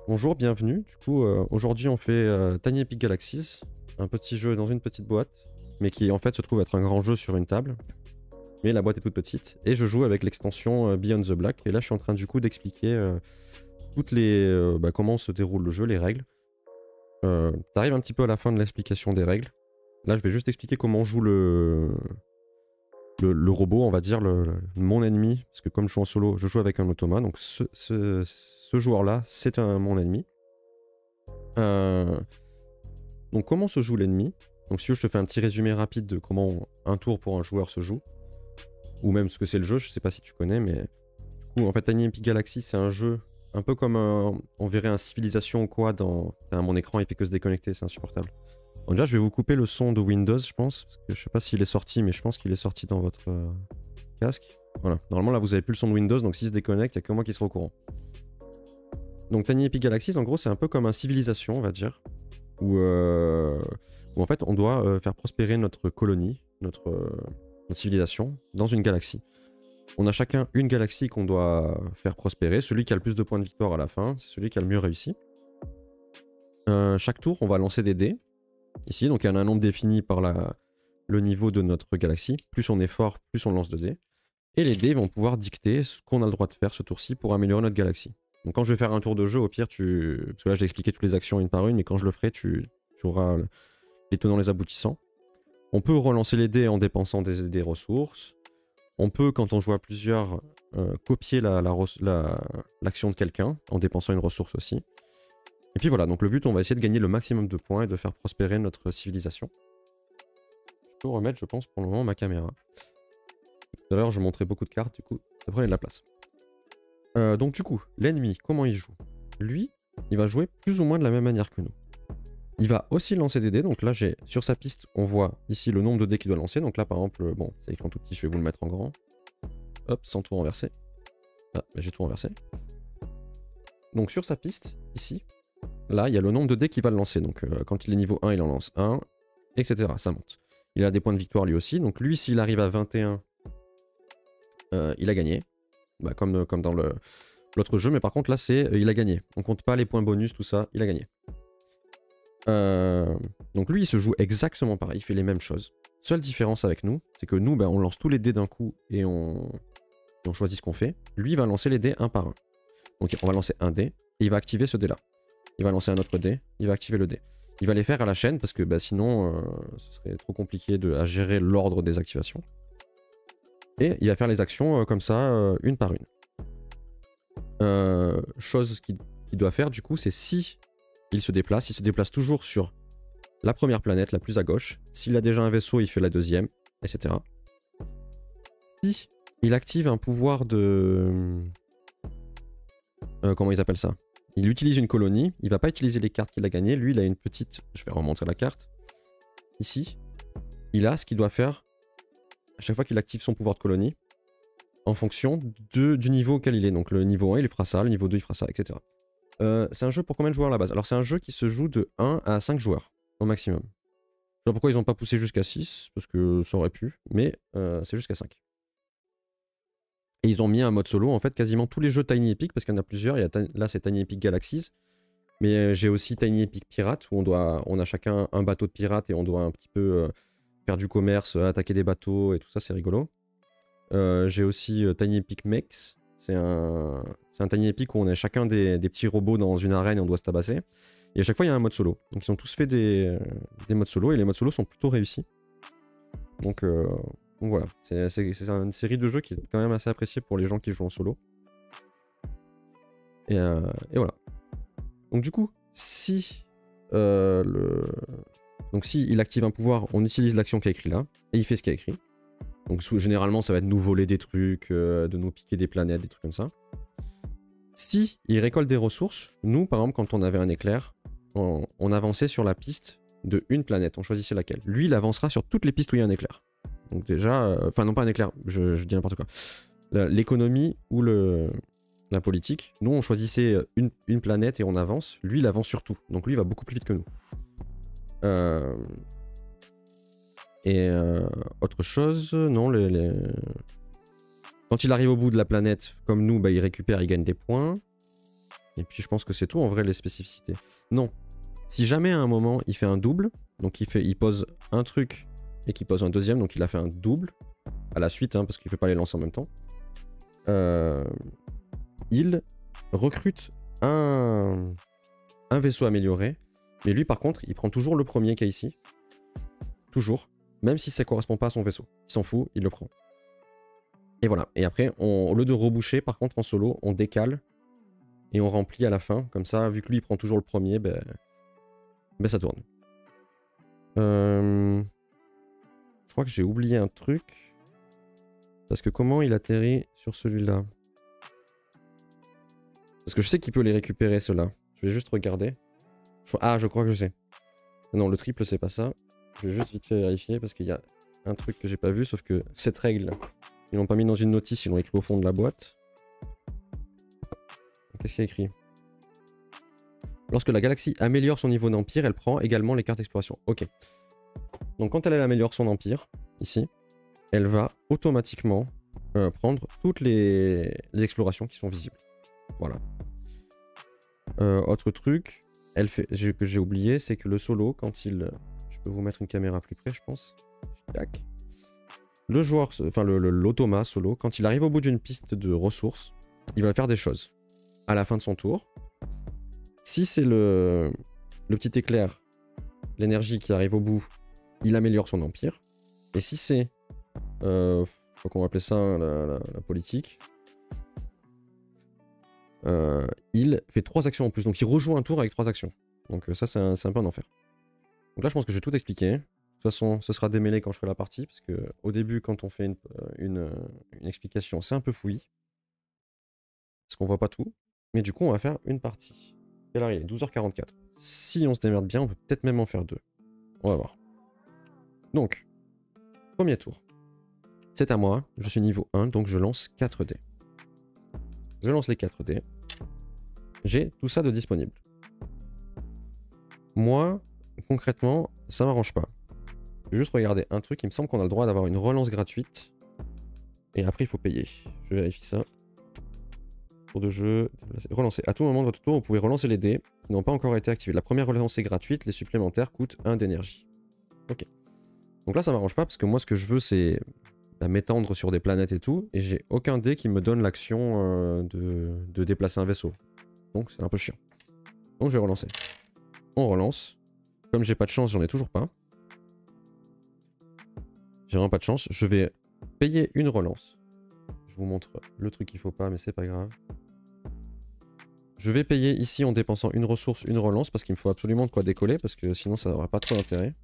Bonjour, bienvenue. Du coup, aujourd'hui on fait Tiny Epic Galaxies, un petit jeu dans une petite boîte, mais qui en fait se trouve être un grand jeu sur une table. Mais la boîte est toute petite. Et je joue avec l'extension Beyond the Black. Et là, je suis en train du coup d'expliquer toutes les comment se déroule le jeu, les règles. T'arrives un petit peu à la fin de l'explication des règles. Là, je vais juste expliquer comment on joue le robot, on va dire, mon ennemi. Parce que comme je joue en solo, je joue avec un automa. Donc ce joueur-là, c'est mon ennemi. Donc comment se joue l'ennemi? Donc si je te fais un petit résumé rapide de comment un tour pour un joueur se joue. Ou même ce que c'est le jeu, je sais pas si tu connais, mais... Du coup, en fait, Tiny Epic Galaxy, c'est un jeu un peu comme on verrait un Civilization ou quoi dans... mon écran, il fait que se déconnecter, c'est insupportable. Bon, déjà, je vais vous couper le son de Windows, je pense. Parce que je sais pas s'il est sorti, mais je pense qu'il est sorti dans votre casque. Voilà. Normalement, là, vous avez plus le son de Windows, donc s'il se déconnecte, il n'y a que moi qui sera au courant. Donc, Tiny Epic Galaxies, en gros, c'est un peu comme un Civilization, on va dire. Où en fait, on doit faire prospérer notre colonie, notre civilisation, dans une galaxie. On a chacun une galaxie qu'on doit faire prospérer. Celui qui a le plus de points de victoire à la fin, c'est celui qui a le mieux réussi. Chaque tour, on va lancer des dés. Ici, donc il y en a un nombre défini par le niveau de notre galaxie. Plus on est fort, plus on lance de dés. Et les dés vont pouvoir dicter ce qu'on a le droit de faire ce tour-ci pour améliorer notre galaxie. Donc quand je vais faire un tour de jeu, au pire, parce que là j'ai expliqué toutes les actions une par une, mais quand je le ferai, tu auras les tenants, les aboutissants. On peut relancer les dés en dépensant des ressources. On peut, quand on joue à plusieurs, copier l'action de quelqu'un en dépensant une ressource aussi. Et puis voilà, donc le but, on va essayer de gagner le maximum de points et de faire prospérer notre civilisation. Je peux remettre, je pense, pour le moment, ma caméra. Tout à l'heure, je montrais beaucoup de cartes, du coup, ça prenait de la place. Donc du coup, l'ennemi, comment il joue? Lui, il va jouer plus ou moins de la même manière que nous. Il va aussi lancer des dés, donc là, sur sa piste, on voit ici le nombre de dés qu'il doit lancer. Donc là, par exemple, bon, c'est écrit en tout petit, je vais vous le mettre en grand. Hop, sans tout renverser. Ah, j'ai tout renversé. Donc sur sa piste, ici, là, il y a le nombre de dés qu'il va le lancer. Donc quand il est niveau 1, il en lance 1, etc. Ça monte. Il a des points de victoire lui aussi. Donc lui, s'il arrive à 21, il a gagné. Bah, comme dans l'autre jeu. Mais par contre, là, il a gagné. On compte pas les points bonus, tout ça. Il a gagné. Donc lui, il se joue exactement pareil. Il fait les mêmes choses. Seule différence avec nous, c'est que nous, on lance tous les dés d'un coup et on choisit ce qu'on fait. Lui, il va lancer les dés un par un. Donc on va lancer un dé et il va activer ce dé-là. Il va lancer un autre dé, il va activer le dé. Il va les faire à la chaîne parce que sinon, ce serait trop compliqué à gérer l'ordre des activations. Et il va faire les actions comme ça, une par une. Chose qu'il doit faire, du coup, c'est si il se déplace toujours sur la première planète, la plus à gauche. S'il a déjà un vaisseau, il fait la deuxième, etc. Si il active un pouvoir de... comment ils appellent ça? Il utilise une colonie, il va pas utiliser les cartes qu'il a gagnées. Lui, il a une petite... Je vais remontrer la carte. Ici, il a ce qu'il doit faire à chaque fois qu'il active son pouvoir de colonie en fonction du niveau auquel il est. Donc le niveau 1, il fera ça, le niveau 2, il fera ça, etc. C'est un jeu pour combien de joueurs à la base? Alors c'est un jeu qui se joue de 1 à 5 joueurs au maximum. Je sais pas pourquoi ils n'ont pas poussé jusqu'à 6, parce que ça aurait pu, mais c'est jusqu'à 5. Et ils ont mis un mode solo, en fait, quasiment tous les jeux Tiny Epic, parce qu'il y en a plusieurs. Là, c'est Tiny Epic Galaxies. Mais j'ai aussi Tiny Epic Pirates, où on a chacun un bateau de pirates et on doit un petit peu faire du commerce, attaquer des bateaux et tout ça, c'est rigolo. J'ai aussi Tiny Epic Mechs. C'est un Tiny Epic où on a chacun des petits robots dans une arène et on doit se tabasser. Et à chaque fois, il y a un mode solo. Donc ils ont tous fait des modes solo et les modes solo sont plutôt réussis. Donc voilà, c'est une série de jeux qui est quand même assez appréciée pour les gens qui jouent en solo. Et voilà. Donc du coup, si il active un pouvoir, on utilise l'action qui est écrite là, et il fait ce qui est écrit. Donc généralement, ça va être nous voler des trucs, de nous piquer des planètes, des trucs comme ça. Si il récolte des ressources, nous, par exemple, quand on avait un éclair, on avançait sur la piste de une planète, on choisissait laquelle. Lui, il avancera sur toutes les pistes où il y a un éclair. Donc déjà, enfin non pas un éclair, je dis n'importe quoi. L'économie ou la politique, nous on choisissait une planète et on avance, lui il avance sur tout, donc lui il va beaucoup plus vite que nous. Autre chose, non, Quand il arrive au bout de la planète, comme nous, bah, il récupère, il gagne des points. Et puis je pense que c'est tout en vrai les spécificités. Non. Si jamais à un moment il fait un double, donc il pose un truc et qu'il pose un deuxième, donc il a fait un double à la suite, hein, parce qu'il ne peut pas les lancer en même temps. Il recrute un vaisseau amélioré, mais lui par contre il prend toujours le premier qu'il y a ici. Toujours. Même si ça correspond pas à son vaisseau. Il s'en fout, il le prend. Et voilà. Et après, au lieu de reboucher, par contre en solo, on décale et on remplit à la fin. Comme ça, vu que lui il prend toujours le premier, ben ça tourne. Je crois que j'ai oublié un truc. Parce que comment il atterrit sur celui-là? Parce que je sais qu'il peut les récupérer, ceux-là. Je vais juste regarder. Ah, je crois que je sais. Non, le triple, c'est pas ça. Je vais juste vite fait vérifier parce qu'il y a un truc que j'ai pas vu, sauf que cette règle, ils l'ont pas mis dans une notice, ils l'ont écrit au fond de la boîte. Qu'est-ce qu'il y a écrit? Lorsque la galaxie améliore son niveau d'empire, elle prend également les cartes d'exploration. Ok. Donc quand elle améliore son empire, ici, elle va automatiquement prendre toutes les explorations qui sont visibles. Voilà. Autre truc que j'ai oublié, c'est que le solo, quand il... Je peux vous mettre une caméra plus près, je pense. Tac. Le joueur, enfin l'automa solo, quand il arrive au bout d'une piste de ressources, il va faire des choses. À la fin de son tour, si c'est le petit éclair, l'énergie qui arrive au bout, il améliore son empire. Et si c'est, je crois qu'on va appeler ça la politique, il fait 3 actions en plus. Donc il rejoue un tour avec 3 actions. Donc ça c'est un peu un enfer. Donc là je pense que j'ai tout expliqué. De toute façon, ce sera démêlé quand je ferai la partie, parce que au début, quand on fait une explication, c'est un peu fouillis. Parce qu'on voit pas tout. Mais du coup, on va faire une partie. Et là, il est 12h44. Si on se démerde bien, on peut peut-être même en faire 2. On va voir. Donc, premier tour. C'est à moi, je suis niveau 1, donc je lance 4 dés. Je lance les 4 dés. J'ai tout ça de disponible. Moi, concrètement, ça m'arrange pas. Je vais juste regarder un truc, il me semble qu'on a le droit d'avoir une relance gratuite. Et après, il faut payer. Je vérifie ça. Tour de jeu, relancer. À tout moment de votre tour, vous pouvez relancer les dés qui n'ont pas encore été activés. La première relance est gratuite, les supplémentaires coûtent 1 d'énergie. Ok. Donc là, ça m'arrange pas parce que moi, ce que je veux, c'est m'étendre sur des planètes et tout. Et j'ai aucun dé qui me donne l'action de déplacer un vaisseau. Donc c'est un peu chiant. Donc je vais relancer. On relance. Comme j'ai pas de chance, j'en ai toujours pas. J'ai vraiment pas de chance. Je vais payer une relance. Je vous montre le truc qu'il faut pas, mais c'est pas grave. Je vais payer ici en dépensant une ressource, une relance, parce qu'il me faut absolument de quoi décoller, parce que sinon ça n'aura pas trop d'intérêt.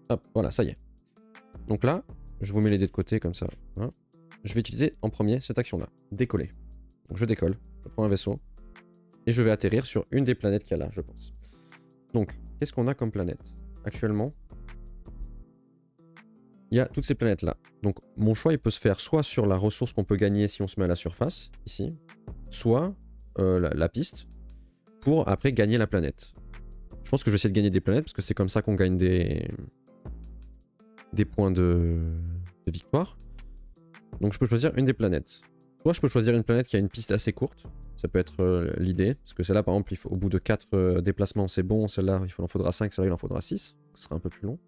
Hop, voilà, ça y est. Donc là, je vous mets les dés de côté comme ça. Hein. Je vais utiliser en premier cette action-là, décoller. Donc je décolle, je prends un vaisseau, et je vais atterrir sur une des planètes qu'il y a là, je pense. Donc, qu'est-ce qu'on a comme planète? Actuellement, il y a toutes ces planètes-là. Donc mon choix, il peut se faire soit sur la ressource qu'on peut gagner si on se met à la surface, ici, soit la piste, pour après gagner la planète. Je pense que je vais essayer de gagner des planètes, parce que c'est comme ça qu'on gagne des points de victoire. Donc je peux choisir une des planètes. Soit je peux choisir une planète qui a une piste assez courte, ça peut être l'idée, parce que celle-là par exemple, au bout de 4 déplacements c'est bon, celle-là il en faudra 5, celle-là il en faudra 6, ce sera un peu plus long.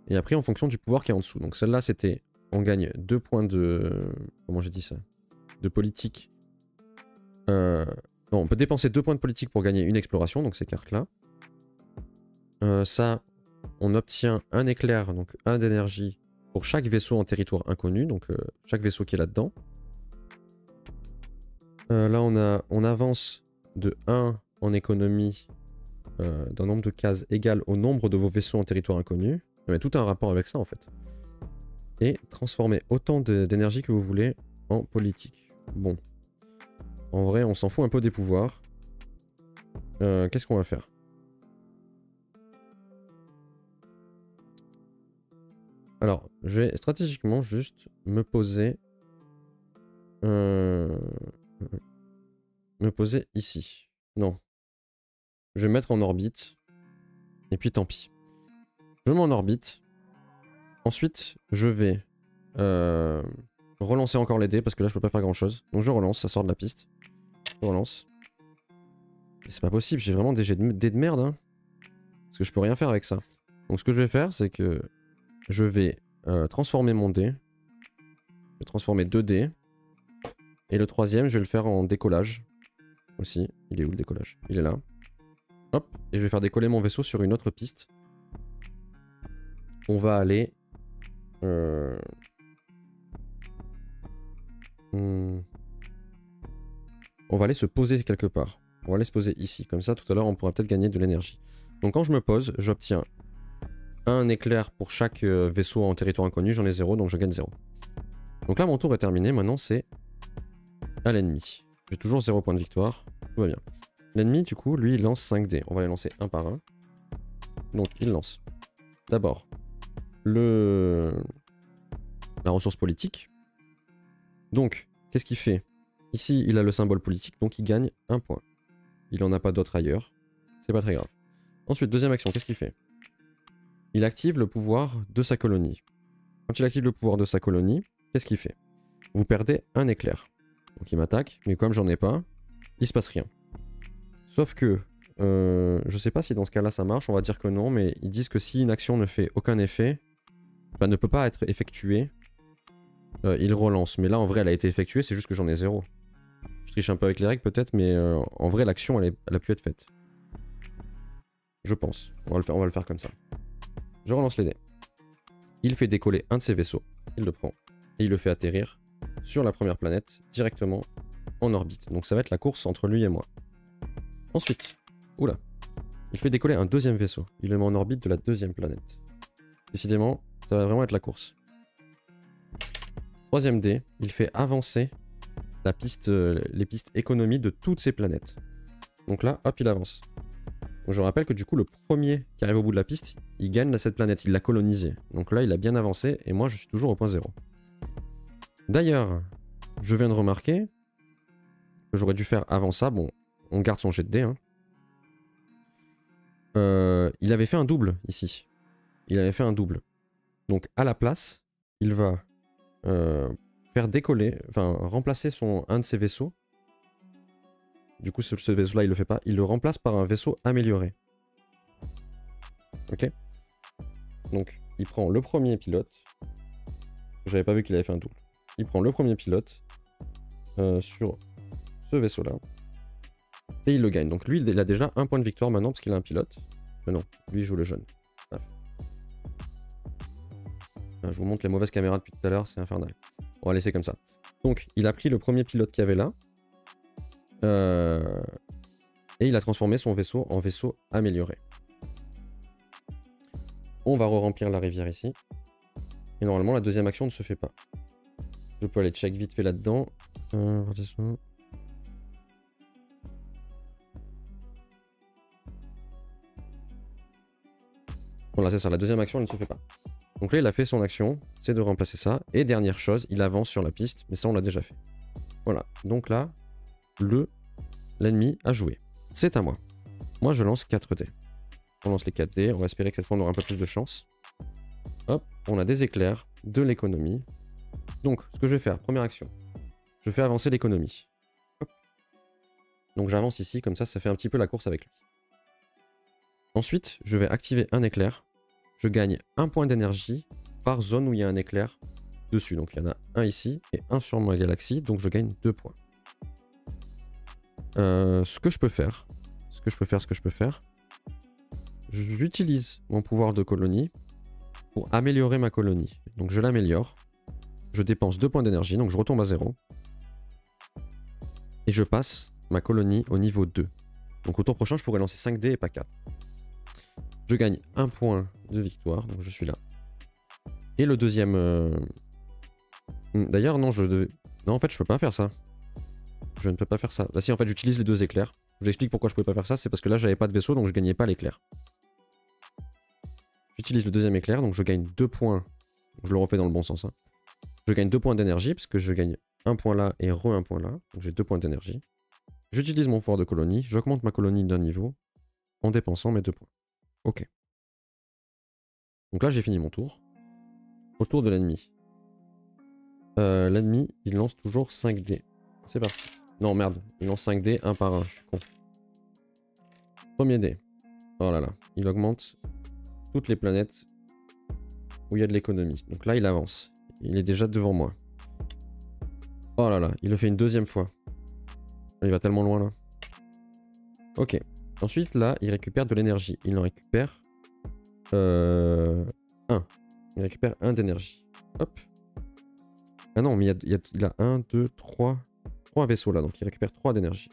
Et après en fonction du pouvoir qui est en dessous. Donc celle-là c'était, on gagne 2 points de... Comment j'ai dit ça? De politique. Non, on peut dépenser 2 points de politique pour gagner une exploration, donc ces cartes-là. Ça, on obtient un éclair, donc 1 d'énergie pour chaque vaisseau en territoire inconnu, donc chaque vaisseau qui est là-dedans. Là, on avance de 1 en économie d'un nombre de cases égal au nombre de vos vaisseaux en territoire inconnu. Il y a tout un rapport avec ça, en fait. Et transformer autant d'énergie que vous voulez en politique. Bon. En vrai, on s'en fout un peu des pouvoirs. Qu'est-ce qu'on va faire? Alors, je vais stratégiquement juste me poser... me poser ici. Non. Je vais me mettre en orbite. Et puis tant pis. Je me mets en orbite. Ensuite, je vais relancer encore les dés parce que là je peux pas faire grand chose. Donc je relance, ça sort de la piste. Je relance. C'est pas possible, j'ai vraiment des dés de merde. Hein, parce que je peux rien faire avec ça. Donc ce que je vais faire, c'est que je vais transformer mon dé. Je vais transformer 2 dés. Et le troisième, je vais le faire en décollage. Aussi. Il est où le décollage? Il est là. Hop. Et je vais faire décoller mon vaisseau sur une autre piste. On va aller... On va aller se poser quelque part. On va aller se poser ici. Comme ça, tout à l'heure, on pourra peut-être gagner de l'énergie. Donc quand je me pose, j'obtiens un éclair pour chaque vaisseau en territoire inconnu. J'en ai 0, donc je gagne 0. Donc là, mon tour est terminé. Maintenant, c'est à l'ennemi. J'ai toujours 0 point de victoire. Tout va bien. L'ennemi, du coup, lui, il lance 5 dés. On va les lancer un par un. Donc, il lance d'abord la ressource politique. Donc, qu'est-ce qu'il fait? Ici, il a le symbole politique, donc il gagne 1 point. Il n'en a pas d'autre ailleurs. C'est pas très grave. Ensuite, deuxième action, qu'est-ce qu'il fait? Il active le pouvoir de sa colonie. Quand il active le pouvoir de sa colonie, qu'est-ce qu'il fait? Vous perdez un éclair. Donc il m'attaque, mais comme j'en ai pas, il se passe rien. Sauf que, je sais pas si dans ce cas-là ça marche, on va dire que non, mais ils disent que si une action ne fait aucun effet, bah, ne peut pas être effectuée, il relance. Mais là en vrai elle a été effectuée, c'est juste que j'en ai 0. Je triche un peu avec les règles peut-être, mais en vrai l'action elle a pu être faite. Je pense. On va le faire comme ça. Je relance les dés. Il fait décoller un de ses vaisseaux, il le prend, et il le fait atterrir sur la première planète, directement en orbite. Donc ça va être la course entre lui et moi. Ensuite, oula, il fait décoller un deuxième vaisseau. Il le met en orbite de la deuxième planète. Décidément, ça va vraiment être la course. Troisième dé, il fait avancer la piste, les pistes économie de toutes ces planètes. Donc là, hop, il avance. Donc je rappelle que du coup, le premier qui arrive au bout de la piste, il gagne cette planète, il l'a colonisée. Donc là, il a bien avancé, et moi, je suis toujours au point 0. D'ailleurs, je viens de remarquer que j'aurais dû faire avant ça. Bon, on garde son jet de dés. Hein. Il avait fait un double ici. Il avait fait un double. Donc à la place, il va faire décoller, enfin remplacer un de ses vaisseaux. Du coup, ce vaisseau-là, il le fait pas. Il le remplace par un vaisseau amélioré. Ok. Donc, il prend le premier pilote. J'avais pas vu qu'il avait fait un double. Il prend le premier pilote sur ce vaisseau-là. Et il le gagne. Donc lui, il a déjà un point de victoire maintenant parce qu'il a un pilote. Mais non, lui, il joue le jeune. Bref. Je vous montre les mauvaises caméras depuis tout à l'heure, c'est infernal. On va laisser comme ça. Donc, il a pris le premier pilote qu'il y avait là. Et il a transformé son vaisseau en vaisseau amélioré. On va re-remplir la rivière ici. Et normalement, la deuxième action ne se fait pas. Je peux aller check vite fait là-dedans. Voilà, c'est ça, la deuxième action elle ne se fait pas. Donc là, il a fait son action, c'est de remplacer ça. Et dernière chose, il avance sur la piste, mais ça, on l'a déjà fait. Voilà, donc là, l'ennemi a joué. C'est à moi. Moi, je lance 4 dés. On lance les 4 dés, on va espérer que cette fois, on aura un peu plus de chance. Hop, on a des éclairs, de l'économie. Donc, ce que je vais faire, première action, je fais avancer l'économie. Donc j'avance ici, comme ça fait un petit peu la course avec lui. Ensuite, je vais activer un éclair. Je gagne 1 point d'énergie par zone où il y a un éclair dessus. Donc il y en a un ici et un sur ma galaxie, donc je gagne 2 points. Ce que je peux faire, j'utilise mon pouvoir de colonie pour améliorer ma colonie. Donc je l'améliore. Je dépense 2 points d'énergie, donc je retombe à 0. Et je passe ma colonie au niveau 2. Donc au tour prochain, je pourrais lancer 5 dés et pas 4. Je gagne 1 point de victoire, donc je suis là. Et le deuxième... D'ailleurs, non, non, en fait, je peux pas faire ça. Je ne peux pas faire ça. Là, si, en fait, j'utilise les 2 éclairs. Je vous explique pourquoi je pouvais pas faire ça. C'est parce que là, j'avais pas de vaisseau, donc je gagnais pas l'éclair. J'utilise le deuxième éclair, donc je gagne 2 points. Je le refais dans le bon sens. Hein. Je gagne 2 points d'énergie, parce que je gagne 1 point là et un point là. Donc j'ai 2 points d'énergie. J'utilise mon pouvoir de colonie. J'augmente ma colonie d'un niveau en dépensant mes 2 points. Ok. Donc là, j'ai fini mon tour. Au tour de l'ennemi. L'ennemi, il lance toujours 5 dés. C'est parti. Non, merde. Il lance 5 dés, un par un. Je suis con. Premier dé. Oh là là. Il augmente toutes les planètes où il y a de l'économie. Donc là, il avance. Il est déjà devant moi. Oh là là. Il le fait une deuxième fois. Il va tellement loin là. Ok. Ensuite, là, il récupère de l'énergie. Il en récupère 1. Il récupère 1 d'énergie. Hop. Ah non, mais il a 1, 2, 3 vaisseaux là. Donc il récupère 3 d'énergie.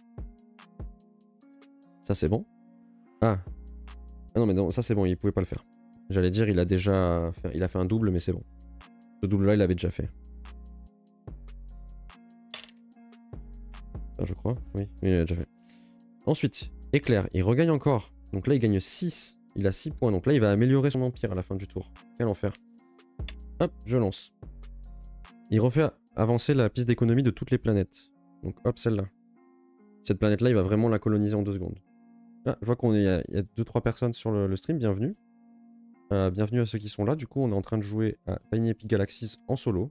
Ça, c'est bon. Ah. Ah non, mais non, ça, c'est bon. Il pouvait pas le faire. J'allais dire, il a déjà fait, il a fait un double, mais c'est bon. Ce double-là, il l'avait déjà fait. Ah, je crois. Oui, il l'a déjà fait. Ensuite, éclair. Il regagne encore. Donc là, il gagne 6. Il a 6 points. Donc là, il va améliorer son empire à la fin du tour. Quel enfer. Hop, je lance. Il refait avancer la piste d'économie de toutes les planètes. Donc hop, celle-là. Cette planète-là, il va vraiment la coloniser en 2 secondes. Ah, je vois qu'il y a 2-3 personnes sur le stream. Bienvenue. Bienvenue à ceux qui sont là. Du coup, on est en train de jouer à Tiny Epic Galaxies en solo.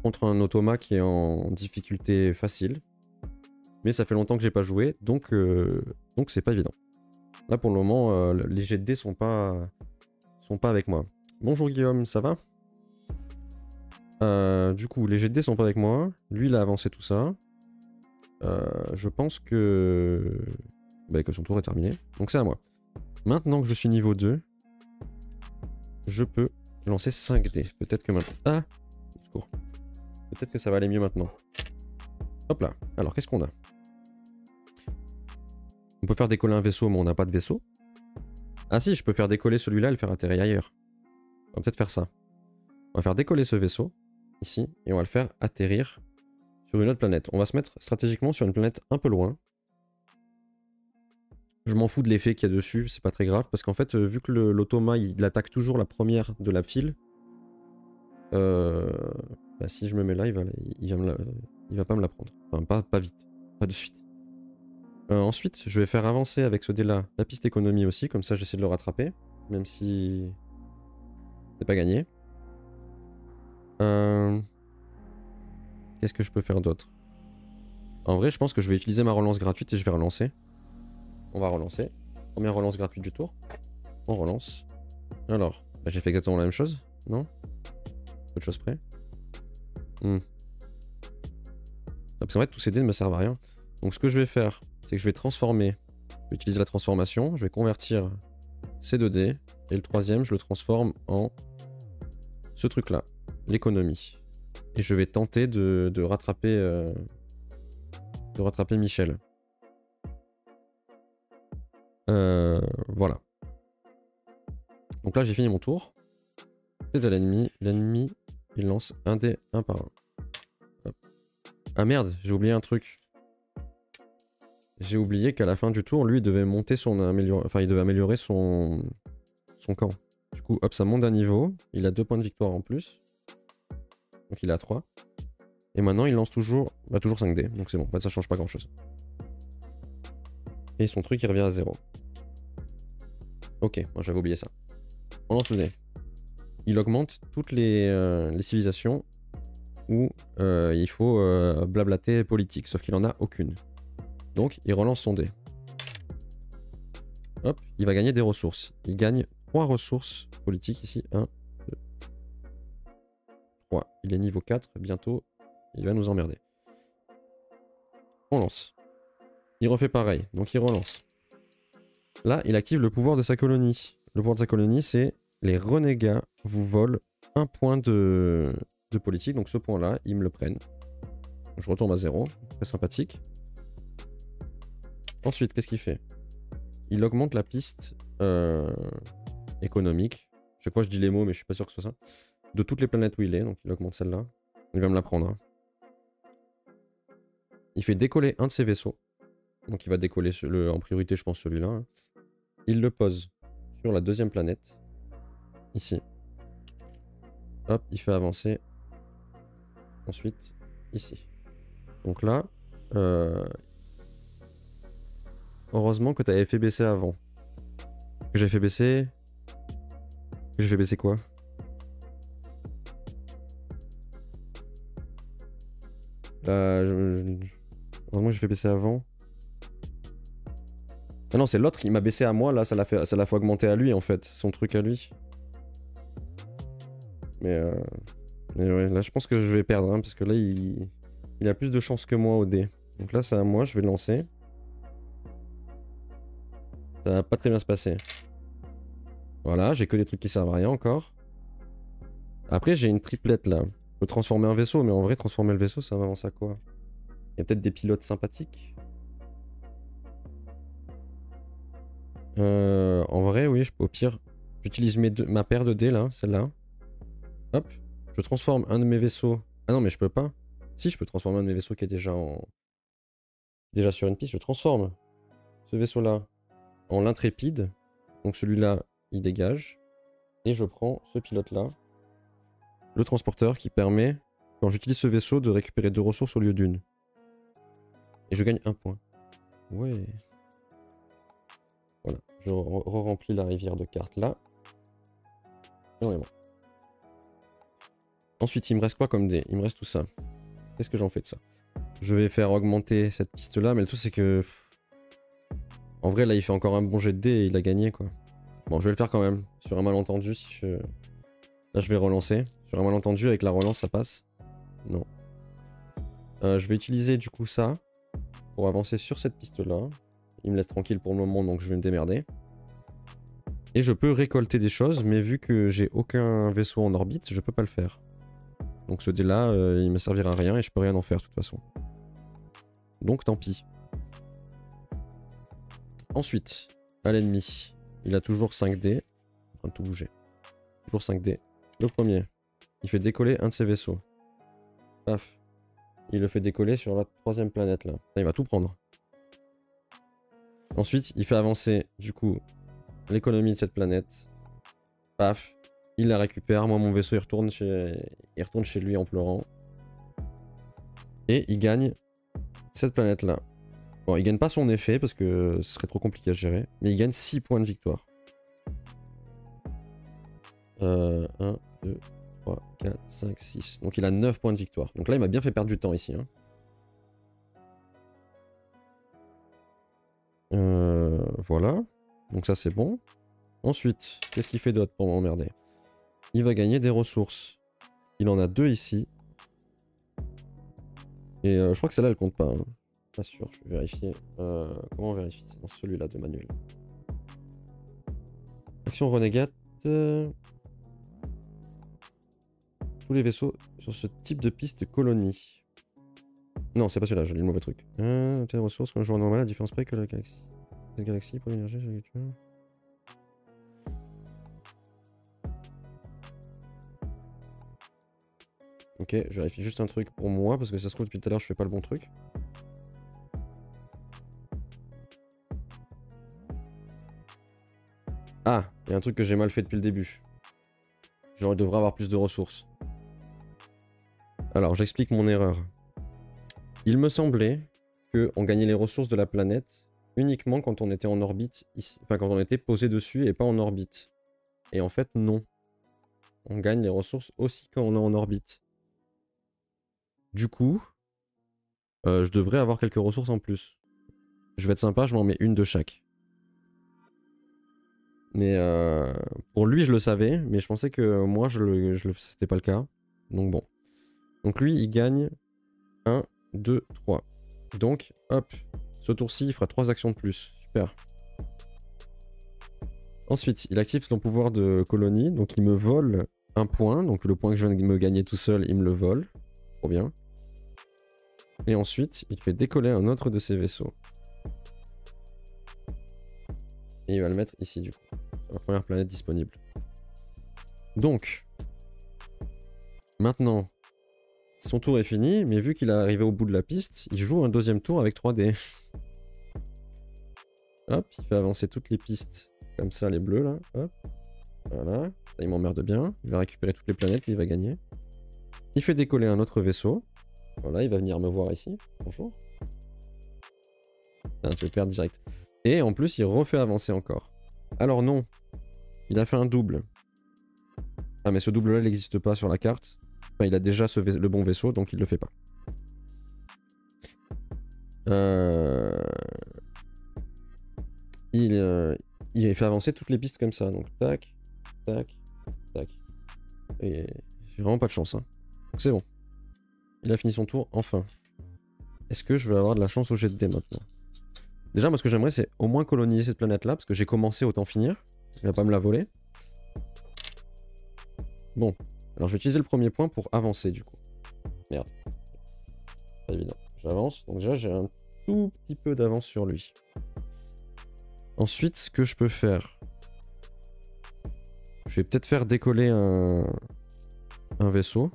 Contre un automa qui est en difficulté facile. Mais ça fait longtemps que j'ai pas joué, donc c'est pas évident. Là pour le moment, les jets de dés sont pas avec moi. Bonjour Guillaume, ça va? Du coup, les jets de dés sont pas avec moi. Lui, il a avancé tout ça. Je pense que... Bah, que son tour est terminé. Donc c'est à moi. Maintenant que je suis niveau 2, je peux lancer 5 dés. Peut-être que maintenant... Ah! Secours. Peut-être que ça va aller mieux maintenant. Hop là. Alors, qu'est-ce qu'on a? On peut faire décoller un vaisseau, mais on n'a pas de vaisseau. Ah si, je peux faire décoller celui-là et le faire atterrir ailleurs. On va peut-être faire ça. On va faire décoller ce vaisseau, ici, et on va le faire atterrir sur une autre planète. On va se mettre stratégiquement sur une planète un peu loin. Je m'en fous de l'effet qu'il y a dessus, c'est pas très grave, parce qu'en fait, vu que l'automa, il attaque toujours la première de la file, bah, si je me mets là, il va pas me la prendre. Enfin, pas vite, pas de suite. Ensuite, je vais faire avancer avec ce dé-là la piste économie aussi, comme ça j'essaie de le rattraper, même si c'est pas gagné. Qu'est-ce que je peux faire d'autre? En vrai, je pense que je vais utiliser ma relance gratuite et je vais relancer. On va relancer. Première relance gratuite du tour. On relance. Alors, bah, j'ai fait exactement la même chose, non? Peu de choses près. Parce qu'en fait, tous ces dés ne me servent à rien. Donc ce que je vais faire, c'est que je vais transformer. Je vais utiliser la transformation. Je vais convertir ces 2 dés. Et le troisième, je le transforme en ce truc-là. L'économie. Et je vais tenter de rattraper Michel. Voilà. Donc là, j'ai fini mon tour. C'est à l'ennemi. L'ennemi, il lance un dé, un par un. Hop. Ah merde, j'ai oublié un truc. J'ai oublié qu'à la fin du tour, lui, il devait monter son enfin, il devait améliorer son camp. Du coup, hop, ça monte d'un niveau. Il a 2 points de victoire en plus. Donc il a 3. Et maintenant, il lance toujours 5 dés. Donc c'est bon, en fait, ça change pas grand-chose. Et son truc, il revient à 0. Ok, moi j'avais oublié ça. On lance le dé. Il augmente toutes les civilisations où il faut blablater politique, sauf qu'il en a aucune. Donc il relance son dé. Hop, il va gagner des ressources. Il gagne 3 ressources politiques ici. 1, 2, 3. Il est niveau 4, bientôt il va nous emmerder. On lance. Il refait pareil, donc il relance. Là, il active le pouvoir de sa colonie. Le pouvoir de sa colonie, c'est les renégats vous volent 1 point de politique. Donc ce point-là, ils me le prennent. Je retombe à 0. Très sympathique. Ensuite, qu'est-ce qu'il fait? Il augmente la piste économique. Chaque fois, je dis les mots, mais je suis pas sûr que ce soit ça. De toutes les planètes où il est. Donc il augmente celle-là. Il va me la prendre. Hein. Il fait décoller un de ses vaisseaux. Donc il va décoller en priorité, je pense, celui-là. Hein. Il le pose sur la 2e planète. Ici. Hop, il fait avancer. Ensuite, ici. Donc là, heureusement que tu avais fait baisser avant. Que j'ai fait baisser... Que j'ai fait baisser quoi? Heureusement que j'ai fait baisser avant. Ah non, c'est l'autre qui m'a baissé à moi, là, ça l'a fait augmenter à lui, en fait, son truc à lui. Mais ouais, là, je pense que je vais perdre, hein, parce que là, il a plus de chance que moi au dé. Donc là, c'est à moi, je vais le lancer. Ça va pas très bien se passer. Voilà, j'ai que des trucs qui servent à rien encore. Après, j'ai une triplette, là. Je peux transformer un vaisseau, mais en vrai, transformer le vaisseau, ça m'avance à quoi? Il y a peut-être des pilotes sympathiques. En vrai, oui, je peux au pire. J'utilise ma paire de dés, là, celle-là. Hop. Je transforme un de mes vaisseaux. Ah non, mais je peux pas. Si, je peux transformer un de mes vaisseaux qui est déjà sur une piste. Je transforme ce vaisseau-là en l'intrépide. Donc celui-là, il dégage. Et je prends ce pilote-là. Le transporteur qui permet, quand j'utilise ce vaisseau, de récupérer 2 ressources au lieu d'une. Et je gagne 1 point. Ouais. Voilà. Je re-remplis la rivière de cartes là. Et on est bon. Ensuite, il me reste quoi comme dé? Il me reste tout ça. Qu'est-ce que j'en fais de ça? Je vais faire augmenter cette piste-là, mais le truc c'est que... En vrai, là, il fait encore un bon jet de dés et il a gagné, quoi. Bon, je vais le faire quand même. Sur un malentendu, si je... Là, je vais relancer. Sur un malentendu, avec la relance, ça passe? Non. Je vais utiliser, du coup, ça pour avancer sur cette piste-là. Il me laisse tranquille pour le moment, donc je vais me démerder. Et je peux récolter des choses, mais vu que j'ai aucun vaisseau en orbite, je peux pas le faire. Donc ce dé-là, il me servira à rien et je peux rien en faire de toute façon. Donc tant pis. Ensuite, à l'ennemi, il a toujours 5 dés. En train de tout bouger. Toujours 5 dés. Le premier, il fait décoller un de ses vaisseaux. Paf. Il le fait décoller sur la 3ème planète là. Il va tout prendre. Ensuite, il fait avancer du coup l'économie de cette planète. Paf. Il la récupère. Moi, mon vaisseau, il retourne chez lui en pleurant. Et il gagne cette planète là. Bon, il gagne pas son effet parce que ce serait trop compliqué à gérer. Mais il gagne 6 points de victoire. 1, 2, 3, 4, 5, 6. Donc il a 9 points de victoire. Donc là, il m'a bien fait perdre du temps ici. Hein. Voilà. Donc ça, c'est bon. Ensuite, qu'est-ce qu'il fait d'autre pour m'emmerder? Il va gagner des ressources. Il en a 2 ici. Et je crois que celle-là, elle compte pas. Hein. Pas sûr, je vais vérifier. Comment on vérifie? C'est dans celui-là de manuel. Action renégate. Tous les vaisseaux sur ce type de piste colonie. Non, c'est pas celui-là, j'ai lu le mauvais truc. Des ressources comme un jour normal à différence près que la galaxie. Cette galaxie pour l'énergie, ok, je vérifie juste un truc pour moi parce que ça se trouve depuis tout à l'heure je fais pas le bon truc. Ah, il y a un truc que j'ai mal fait depuis le début. Je devrais avoir plus de ressources. Alors, j'explique mon erreur. Il me semblait qu'on gagnait les ressources de la planète uniquement quand on était en orbite, ici. Enfin quand on était posé dessus et pas en orbite. Et en fait, non. On gagne les ressources aussi quand on est en orbite. Du coup, je devrais avoir quelques ressources en plus. Je vais être sympa, je m'en mets une de chaque. Mais pour lui, je le savais, mais je pensais que moi, c'était pas le cas. Donc bon. Donc lui, il gagne 1, 2, 3. Donc, hop, ce tour-ci, il fera 3 actions de plus. Super. Ensuite, il active son pouvoir de colonie, donc il me vole un point. Donc le point que je viens de me gagner tout seul, il me le vole. Trop bien. Et ensuite, il fait décoller un autre de ses vaisseaux. Et il va le mettre ici, du coup. Sur la première planète disponible. Donc, maintenant, son tour est fini, mais vu qu'il est arrivé au bout de la piste, il joue un deuxième tour avec 3 dés. Hop, il fait avancer toutes les pistes. Comme ça, les bleus, là. Hop. Voilà. Ça, il m'emmerde bien. Il va récupérer toutes les planètes et il va gagner. Il fait décoller un autre vaisseau. Voilà, il va venir me voir ici. Bonjour. Putain, je vais perdre direct. Et en plus, il refait avancer encore. Alors non. Il a fait un double. Ah, mais ce double-là, il n'existe pas sur la carte. Enfin, il a déjà le bon vaisseau, donc il le fait pas. Euh, il fait avancer toutes les pistes comme ça. Donc tac, tac, tac. Et j'ai vraiment pas de chance. Hein. Donc c'est bon. Il a fini son tour, enfin. Est-ce que je vais avoir de la chance au jet de dés maintenant? Déjà, moi ce que j'aimerais c'est au moins coloniser cette planète-là, parce que j'ai commencé, autant finir. Il va pas me la voler. Bon, alors je vais utiliser le premier point pour avancer du coup. Merde. Pas évident. J'avance, donc déjà j'ai un tout petit peu d'avance sur lui. Ensuite, ce que je peux faire... Je vais peut-être faire décoller un vaisseau.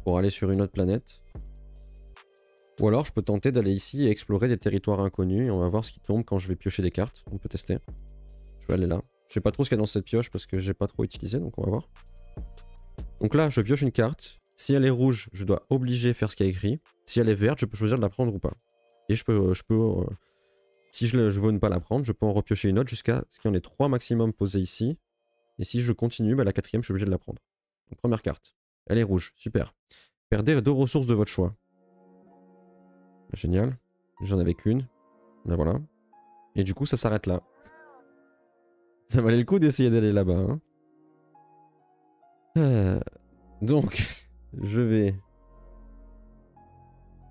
Pour aller sur une autre planète. Ou alors je peux tenter d'aller ici et explorer des territoires inconnus. Et on va voir ce qui tombe quand je vais piocher des cartes. On peut tester. Je vais aller là. Je sais pas trop ce qu'il y a dans cette pioche parce que j'ai pas trop utilisé, donc on va voir. Donc là, je pioche une carte. Si elle est rouge, je dois obliger faire ce qu'il y a écrit. Si elle est verte, je peux choisir de la prendre ou pas. Et si je veux ne pas la prendre, je peux en repiocher une autre jusqu'à ce qu'il y en ait 3 maximum posées ici. Et si je continue, bah, la quatrième, je suis obligé de la prendre. Donc première carte. Elle est rouge, super. Perdez 2 ressources de votre choix. Génial. J'en avais qu'une. Là voilà. Et du coup, ça s'arrête là. Ça valait le coup d'essayer d'aller là-bas. Hein. Donc, je vais...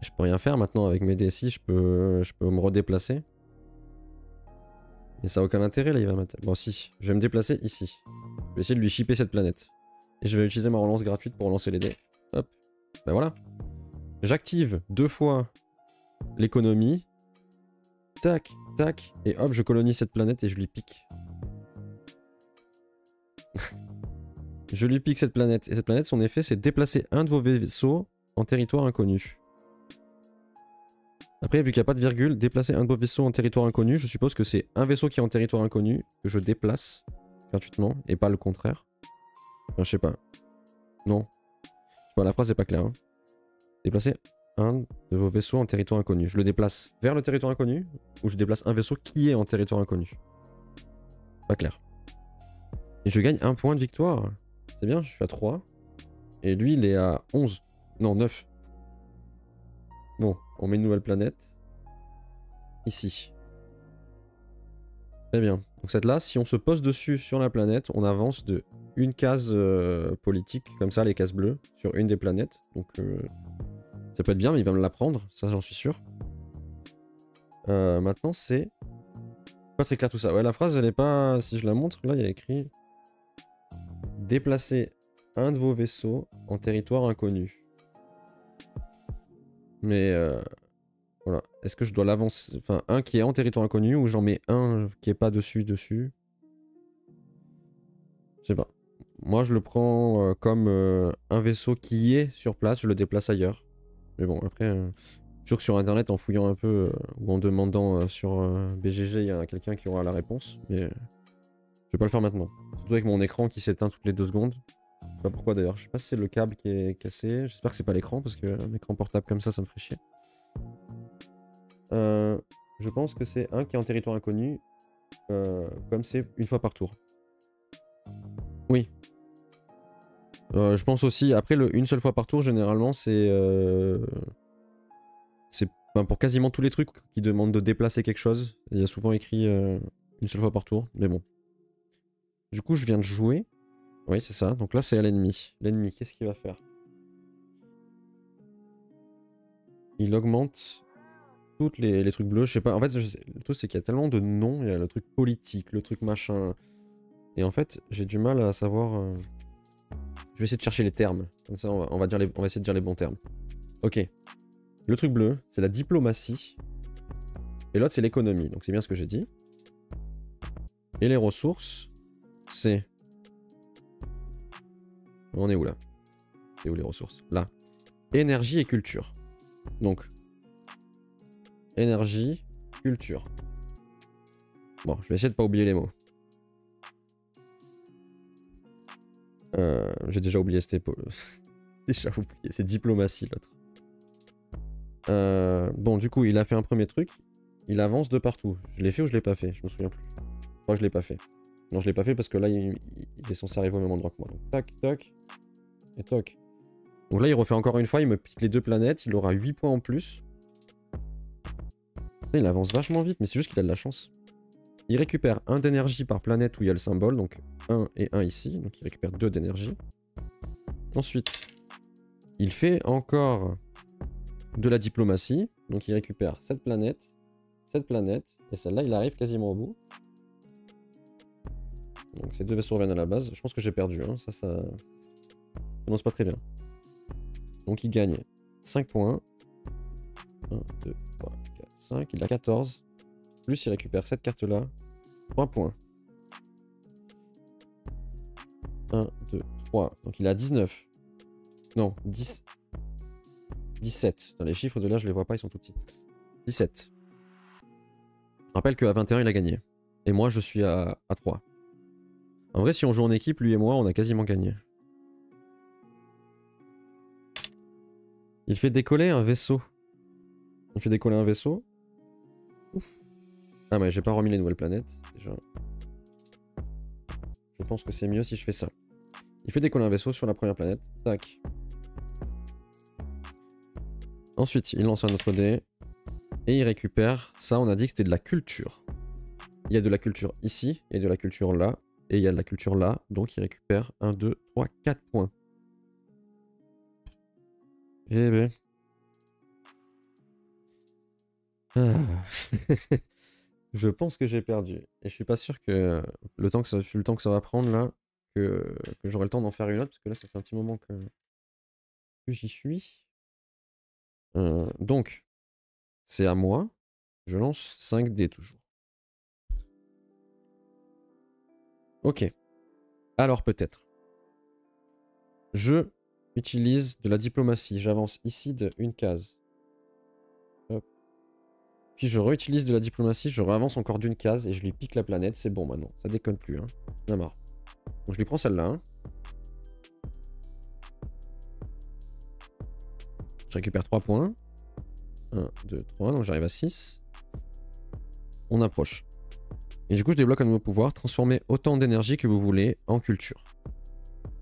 Je peux rien faire maintenant avec mes DSI, je peux me redéplacer. Et ça n'a aucun intérêt là, il va mettre... Bon si, je vais me déplacer ici. Je vais essayer de lui shipper cette planète. Et je vais utiliser ma relance gratuite pour relancer les dés. Hop. Ben voilà. J'active 2 fois l'économie. Tac, tac. Et hop, je colonise cette planète et je lui pique. Je lui pique cette planète. Et cette planète, son effet, c'est déplacer un de vos vaisseaux en territoire inconnu. Après, vu qu'il n'y a pas de virgule, déplacer un de vos vaisseaux en territoire inconnu, je suppose que c'est un vaisseau qui est en territoire inconnu que je déplace gratuitement et pas le contraire. Enfin, je sais pas. Non. Je sais pas, la phrase est pas claire. Hein. Déplacer un de vos vaisseaux en territoire inconnu. Je le déplace vers le territoire inconnu ou je déplace un vaisseau qui est en territoire inconnu. Pas clair. Et je gagne 1 point de victoire. C'est bien, je suis à 3. Et lui, il est à 11. Non, 9. Bon, on met une nouvelle planète. Ici. Très bien. Donc cette là, si on se pose dessus sur la planète, on avance de une case politique, comme ça, les cases bleues, sur une des planètes. Donc ça peut être bien, mais il va me la prendre, ça j'en suis sûr. Maintenant, c'est... Pas très clair tout ça. Ouais, la phrase, elle est pas... Si je la montre, là, il y a écrit... Déplacer un de vos vaisseaux en territoire inconnu. Mais... Voilà. Est-ce que je dois l'avancer... Enfin, un qui est en territoire inconnu ou j'en mets un qui est pas dessus. Je sais pas. Moi, je le prends comme un vaisseau qui est sur place, je le déplace ailleurs. Mais bon, après, sûr que sur internet, en fouillant un peu ou en demandant sur BGG, il y a quelqu'un qui aura la réponse. Mais je vais pas le faire maintenant. Surtout avec mon écran qui s'éteint toutes les 2 secondes. Je sais pas pourquoi d'ailleurs. Je sais pas si c'est le câble qui est cassé. J'espère que c'est pas l'écran parce qu'un écran portable comme ça me ferait chier. Je pense que c'est un qui est en territoire inconnu. Comme c'est une fois par tour. Oui. Je pense aussi, après une seule fois par tour, généralement, c'est ben, pour quasiment tous les trucs qui demandent de déplacer quelque chose. Il y a souvent écrit une seule fois par tour, mais bon. Du coup, je viens de jouer. Oui, c'est ça. Donc là, c'est à l'ennemi. L'ennemi, qu'est-ce qu'il va faire? Il augmente toutes les trucs bleus. Je sais pas. En fait, le truc, c'est qu'il y a tellement de noms. Il y a le truc politique, le truc machin. Et en fait, j'ai du mal à savoir... Je vais essayer de chercher les termes. Comme ça, on va essayer de dire les bons termes. Ok. Le truc bleu, c'est la diplomatie. Et l'autre, c'est l'économie. Donc c'est bien ce que j'ai dit. Et les ressources, c'est... On est où là? C'est où les ressources? Là. Énergie et culture. Donc, énergie, culture. Bon, je vais essayer de pas oublier les mots. J'ai déjà oublié cette déjà oublié, c'est diplomatie l'autre. Bon, du coup, il a fait un premier truc. Il avance de partout. Je l'ai fait ou je l'ai pas fait? Je me souviens plus. Je crois que je l'ai pas fait. Non, je l'ai pas fait parce que là, il est censé arriver au même endroit que moi. Donc, tac, tac. Et toc. Donc là, il refait encore une fois. Il me pique les 2 planètes. Il aura 8 points en plus. Il avance vachement vite, mais c'est juste qu'il a de la chance. Il récupère 1 d'énergie par planète où il y a le symbole, donc 1 et 1 ici, donc il récupère 2 d'énergie. Ensuite, il fait encore de la diplomatie, donc il récupère cette planète, et celle-là, il arrive quasiment au bout. Donc ces 2 vaisseaux reviennent à la base. Je pense que j'ai perdu, hein. Ça commence pas très bien. Donc il gagne 5 points. 1, 2, 3, 4, 5. Il a 14. Plus il récupère cette carte-là. 3 points. 1, 2, 3. Donc il a 19. Non, 10. 17. Dans les chiffres de là, je les vois pas, ils sont tout petits. 17. Je rappelle qu'à 21, il a gagné. Et moi, je suis à 3. En vrai, si on joue en équipe, lui et moi, on a quasiment gagné. Il fait décoller un vaisseau. Il fait décoller un vaisseau. Ouf. Ah mais j'ai pas remis les nouvelles planètes, déjà. Je pense que c'est mieux si je fais ça. Il fait décoller un vaisseau sur la première planète. Tac. Ensuite, il lance un autre dé. Et il récupère... Ça, on a dit que c'était de la culture. Il y a de la culture ici, et de la culture là. Et il y a de la culture là. Donc il récupère 1, 2, 3, 4 points. Eh ben... Ah. Je pense que j'ai perdu. Et je suis pas sûr que le temps que ça va prendre là, que j'aurai le temps d'en faire une autre, parce que là ça fait un petit moment que j'y suis. Donc, c'est à moi. Je lance 5 dés toujours. Ok. Alors peut-être. Je utilise de la diplomatie. J'avance ici de une case. Hop. Puis je réutilise de la diplomatie, je réavance encore d'une case et je lui pique la planète. C'est bon maintenant. Ça déconne plus. Hein. On a marre. Donc je lui prends celle-là. Hein. Je récupère 3 points. 1, 2, 3. Donc j'arrive à 6. On approche. Et du coup, je débloque un nouveau pouvoir. Transformer autant d'énergie que vous voulez en culture.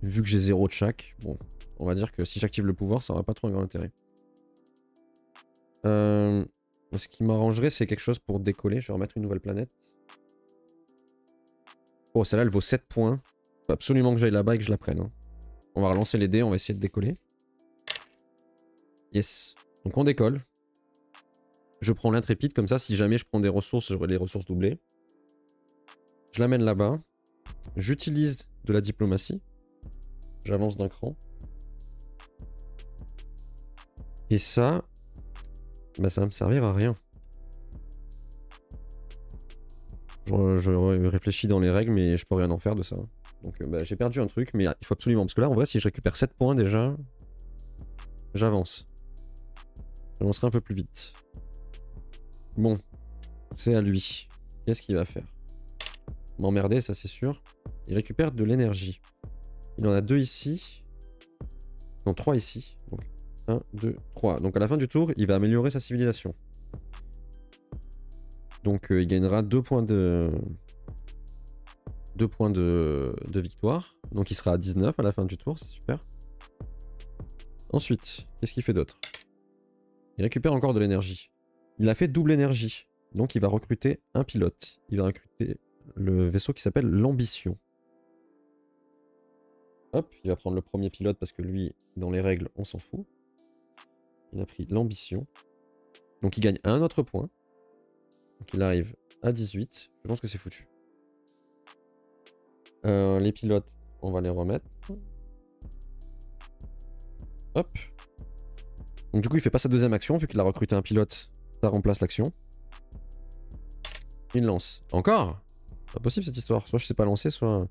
Vu que j'ai 0 de chaque, bon, on va dire que si j'active le pouvoir, ça n'aura pas trop un grand intérêt. Ce qui m'arrangerait, c'est quelque chose pour décoller. Je vais remettre une nouvelle planète. Oh, celle-là, elle vaut 7 points. Faut absolument que j'aille là-bas et que je la prenne. Hein. On va relancer les dés, on va essayer de décoller. Yes. Donc on décolle. Je prends l'intrépide, comme ça, si jamais je prends des ressources, j'aurai les ressources doublées. Je l'amène là-bas. J'utilise de la diplomatie. J'avance d'un cran. Et ça... Bah ça va me servir à rien. Je réfléchis dans les règles, mais je peux rien en faire de ça. Donc bah, j'ai perdu un truc, mais il faut absolument... Parce que là, en vrai, si je récupère 7 points déjà, j'avance. J'avancerai un peu plus vite. Bon, c'est à lui. Qu'est-ce qu'il va faire? M'emmerder, ça c'est sûr. Il récupère de l'énergie. Il en a 2 ici. Non, 3 ici. Donc 1, 2, 3. Donc à la fin du tour, il va améliorer sa civilisation. Donc il gagnera 2 points de... 2 points de victoire. Donc il sera à 19 à la fin du tour, c'est super. Ensuite, qu'est-ce qu'il fait d'autre? Il récupère encore de l'énergie. Il a fait double énergie. Donc il va recruter un pilote. Il va recruter le vaisseau qui s'appelle l'Ambition. Hop, il va prendre le premier pilote parce que lui, dans les règles, on s'en fout. Il a pris l'Ambition. Donc il gagne un autre point. Donc il arrive à 18. Je pense que c'est foutu. Les pilotes, on va les remettre. Hop. Donc du coup, il fait pas sa deuxième action. Vu qu'il a recruté un pilote, ça remplace l'action. Il lance. Encore? Pas possible cette histoire. Soit je sais pas lancer, soit...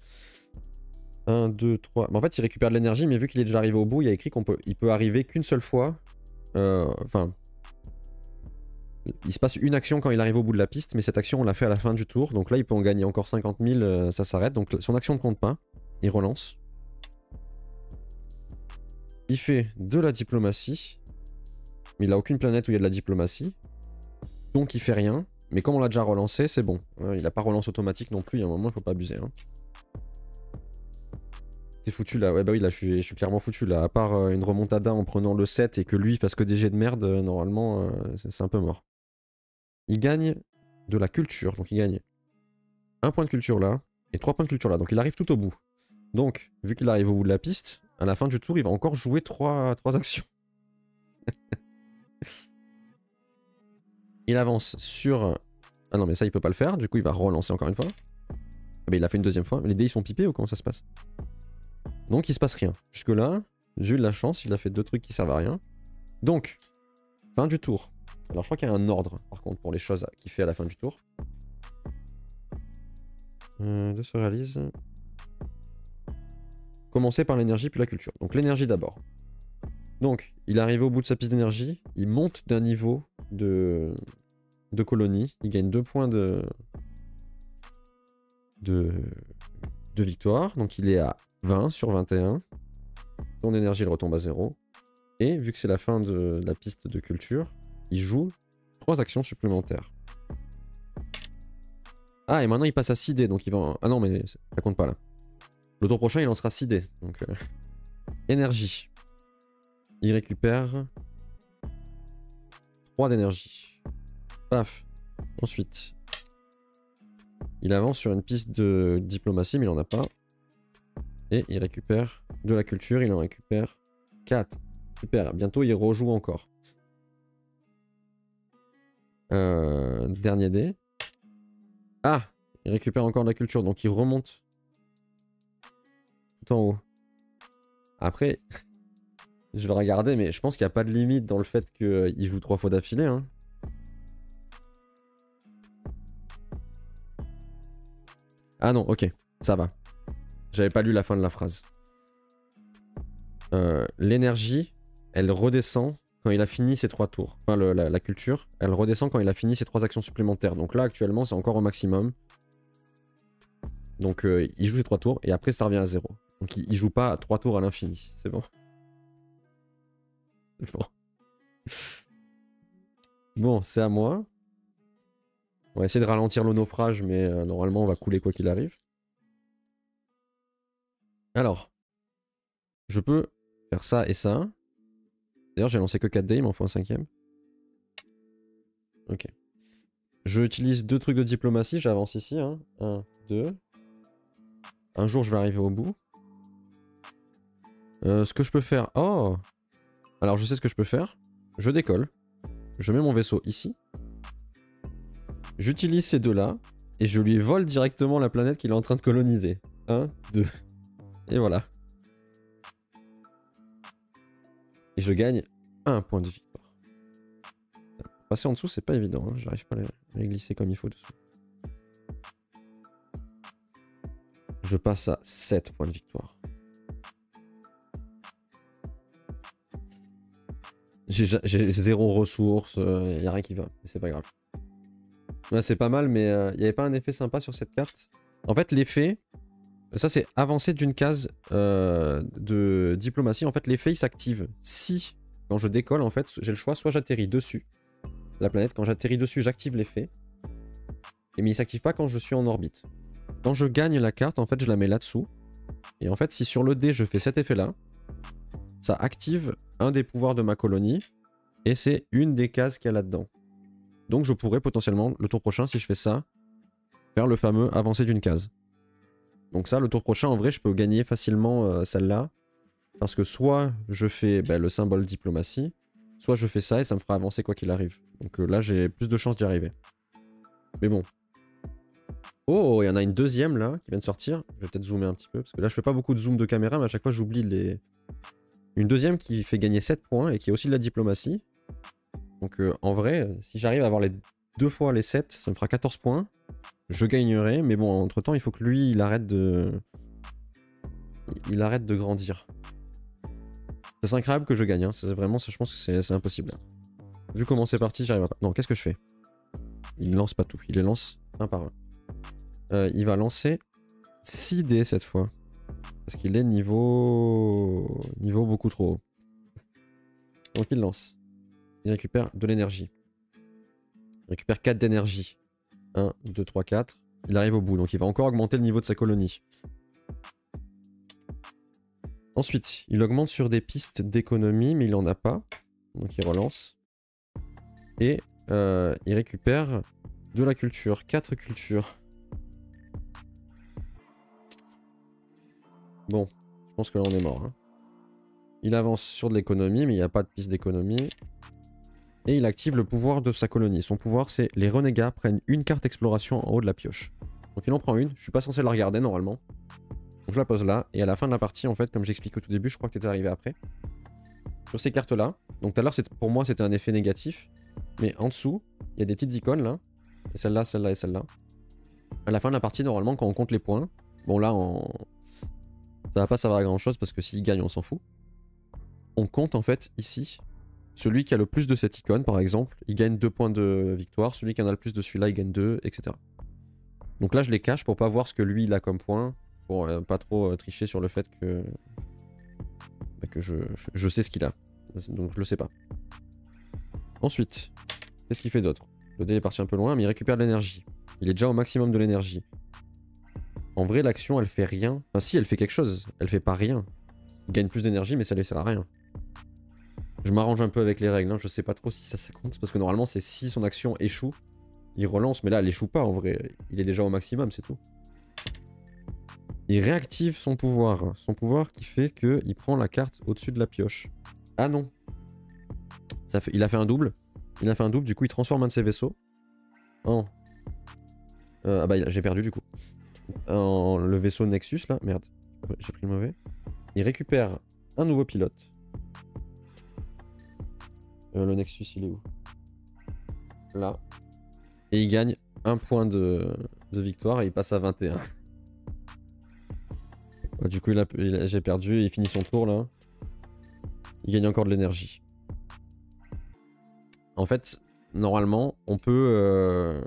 1, 2, 3... Mais en fait, il récupère de l'énergie, mais vu qu'il est déjà arrivé au bout, il y a écrit qu'il peut arriver qu'une seule fois. Enfin... il se passe une action quand il arrive au bout de la piste, mais cette action, on l'a fait à la fin du tour. Donc là, il peut en gagner encore 50 000, ça s'arrête. Donc son action ne compte pas. Il relance. Il fait de la diplomatie. Mais il a aucune planète où il y a de la diplomatie. Donc il fait rien. Mais comme on l'a déjà relancé, c'est bon. Il n'a pas relance automatique non plus, il y a un moment, il faut pas abuser. Hein. T'es foutu là, ouais bah oui là je suis clairement foutu là. À part une remontada en prenant le 7 et que lui fasse que des jets de merde, normalement c'est un peu mort. il gagne de la culture. Donc il gagne 1 point de culture là et 3 points de culture là. Donc il arrive tout au bout. Donc, vu qu'il arrive au bout de la piste, à la fin du tour, il va encore jouer 3 actions. Il avance sur... Ah non, mais ça, il peut pas le faire. Du coup, il va relancer encore une fois. Ah bah, il l'a fait une deuxième fois. Les dés, ils sont pipés ou comment ça se passe? Donc, il se passe rien. Jusque-là, j'ai eu de la chance. Il a fait 2 trucs qui servent à rien. Donc, fin du tour. Alors, je crois qu'il y a un ordre, par contre, pour les choses qu'il fait à la fin du tour. De se réalise. Commencer par l'énergie puis la culture. Donc, l'énergie d'abord. Donc, il arrive au bout de sa piste d'énergie. Il monte d'un niveau de colonie. Il gagne 2 points de victoire. Donc, il est à 20 sur 21. Son énergie, il retombe à 0. Et vu que c'est la fin de la piste de culture, il joue 3 actions supplémentaires. Ah, et maintenant il passe à 6 dés, donc il va... Ah non, mais ça compte pas là. Le tour prochain, il lancera 6 dés. Donc, énergie. Il récupère 3 d'énergie. Paf. Ensuite, il avance sur une piste de diplomatie, mais il en a pas. Et il récupère de la culture, il en récupère 4. Super, bientôt il rejoue encore. Dernier dé. Ah, il récupère encore de la culture, donc il remonte tout en haut. Après, je vais regarder, mais je pense qu'il n'y a pas de limite dans le fait qu'il joue 3 fois d'affilée. Hein. Ah non, ok, ça va. J'avais pas lu la fin de la phrase. L'énergie, elle redescend quand il a fini ses 3 tours. Enfin, la culture, elle redescend quand il a fini ses 3 actions supplémentaires. Donc là, actuellement, c'est encore au maximum. Donc il joue les 3 tours et après ça revient à 0. Donc il joue pas 3 tours à l'infini. C'est bon. C'est bon. Bon, c'est à moi. On va essayer de ralentir l'onoprage, mais normalement on va couler quoi qu'il arrive. Alors, je peux faire ça et ça. D'ailleurs, j'ai lancé que 4 dés, il m'en faut un 5ème. Ok. Je utilise 2 trucs de diplomatie, j'avance ici. 1, 2. Un jour, je vais arriver au bout. Ce que je peux faire... Oh! Alors, je sais ce que je peux faire. Je décolle. Je mets mon vaisseau ici. J'utilise ces deux-là. Et je lui vole directement la planète qu'il est en train de coloniser. 1, 2. Et voilà. Et je gagne 1 point de victoire. Passer en dessous, c'est pas évident. Hein. J'arrive pas à les glisser comme il faut dessous. Je passe à 7 points de victoire. J'ai 0 ressources, y a rien qui va, mais c'est pas grave. Ouais, c'est pas mal, mais y avait pas un effet sympa sur cette carte. En fait, l'effet, ça c'est avancer d'une case de diplomatie. En fait, l'effet il s'active si, quand je décolle, en fait, j'ai le choix, soit j'atterris dessus, la planète, quand j'atterris dessus, j'active l'effet. Mais il s'active pas quand je suis en orbite. Quand je gagne la carte, en fait, je la mets là-dessous. Et en fait, si sur le dé, je fais cet effet-là, ça active un des pouvoirs de ma colonie. Et c'est une des cases qu'il y a là-dedans. Donc je pourrais potentiellement, le tour prochain, si je fais ça, faire le fameux avancer d'une case. Donc ça, le tour prochain, en vrai, je peux gagner facilement celle-là. Parce que soit je fais le symbole diplomatie, soit je fais ça et ça me fera avancer quoi qu'il arrive. Donc là, j'ai plus de chances d'y arriver. Mais bon. Oh, il y en a une deuxième là, qui vient de sortir. Je vais peut-être zoomer un petit peu, parce que là, je fais pas beaucoup de zoom de caméra, mais à chaque fois, j'oublie les... Une deuxième qui fait gagner 7 points et qui est aussi de la diplomatie. Donc en vrai, si j'arrive à avoir les 2 fois les 7, ça me fera 14 points. Je gagnerai, mais bon, entre temps, il faut que lui, il arrête de... Il arrête de grandir. Ça serait incroyable que je gagne, hein. Vraiment, je pense que c'est impossible. Vu comment c'est parti, j'arrive pas. Non, qu'est-ce que je fais? Il lance pas tout, il les lance un par un. Il va lancer 6 dés cette fois. Parce qu'il est niveau beaucoup trop haut. Donc il lance. Il récupère de l'énergie. Il récupère 4 d'énergie. 1, 2, 3, 4. Il arrive au bout, donc il va encore augmenter le niveau de sa colonie. Ensuite, il augmente sur des pistes d'économie, mais il en a pas. Donc il relance. Et il récupère de la culture. 4 cultures. Bon, je pense que là on est mort. Hein. Il avance sur de l'économie, mais il n'y a pas de piste d'économie. Et il active le pouvoir de sa colonie. Son pouvoir, c'est les renégats prennent une carte exploration en haut de la pioche. Donc il en prend une. Je suis pas censé la regarder normalement. Donc je la pose là. Et à la fin de la partie, en fait, comme j'explique au tout début, je crois que tu étais arrivé après. Sur ces cartes-là. Donc tout à l'heure, pour moi, c'était un effet négatif. Mais en dessous, il y a des petites icônes là. Et celle-là, celle-là et celle-là. À la fin de la partie, normalement, quand on compte les points. Bon là, ça va pas servir à grand chose parce que s'il gagne, on s'en fout. On compte en fait ici. Celui qui a le plus de cette icône, par exemple, il gagne 2 points de victoire. Celui qui en a le plus de celui-là, il gagne 2, etc. Donc là, je les cache pour pas voir ce que lui, il a comme point. Pour pas trop tricher sur le fait que, que je sais ce qu'il a. Donc je le sais pas. Ensuite, qu'est-ce qu'il fait d'autre? Le dé est parti un peu loin, mais il récupère de l'énergie. Il est déjà au maximum de l'énergie. En vrai, l'action, elle fait rien. Enfin si, elle fait quelque chose. Elle fait pas rien. Il gagne plus d'énergie, mais ça lui sert à rien. Je m'arrange un peu avec les règles, hein. Je sais pas trop si ça compte, parce que normalement c'est si son action échoue, il relance, mais là elle échoue pas en vrai, il est déjà au maximum, c'est tout. Il réactive son pouvoir qui fait qu'il prend la carte au-dessus de la pioche. Ah non, il a fait un double, du coup il transforme un de ses vaisseaux en... ah bah j'ai perdu du coup. En le vaisseau Nexus là, merde, j'ai pris le mauvais. Il récupère un nouveau pilote. Le Nexus, il est où? Là. Et il gagne 1 point de victoire et il passe à 21. Du coup, j'ai perdu, il finit son tour là. Il gagne encore de l'énergie. En fait, normalement, on peut...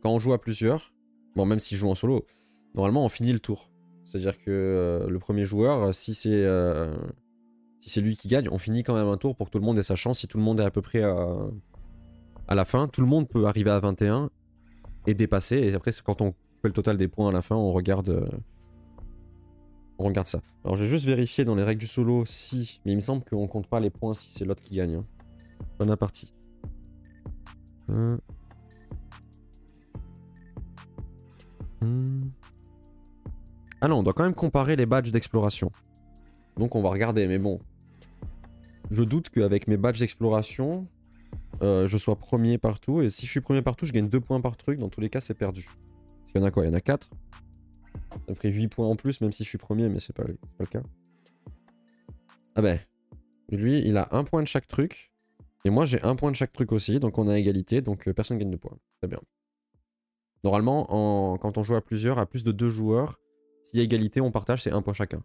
quand on joue à plusieurs, bon, même s'il joue en solo, normalement, on finit le tour. C'est-à-dire que le premier joueur, si c'est lui qui gagne, on finit quand même un tour pour que tout le monde ait sa chance. Si tout le monde est à peu près à la fin, tout le monde peut arriver à 21 et dépasser. Et après, quand on fait le total des points à la fin, on regarde ça. Alors, je vais juste vérifier dans les règles du solo si... Mais il me semble qu'on compte pas les points si c'est l'autre qui gagne. Hein. Bonne partie. Ah non, on doit quand même comparer les badges d'exploration. Donc on va regarder, mais bon... Je doute qu'avec mes badges d'exploration, je sois premier partout. Et si je suis premier partout, je gagne 2 points par truc. Dans tous les cas, c'est perdu. Parce qu'il y en a quoi? Il y en a 4. Ça me ferait 8 points en plus, même si je suis premier, mais c'est pas le cas. Ah ben, lui, il a 1 point de chaque truc. Et moi, j'ai 1 point de chaque truc aussi. Donc on a égalité. Donc personne gagne de points. Très bien. Normalement, quand on joue à plusieurs, à plus de 2 joueurs, s'il y a égalité, on partage, c'est 1 point chacun.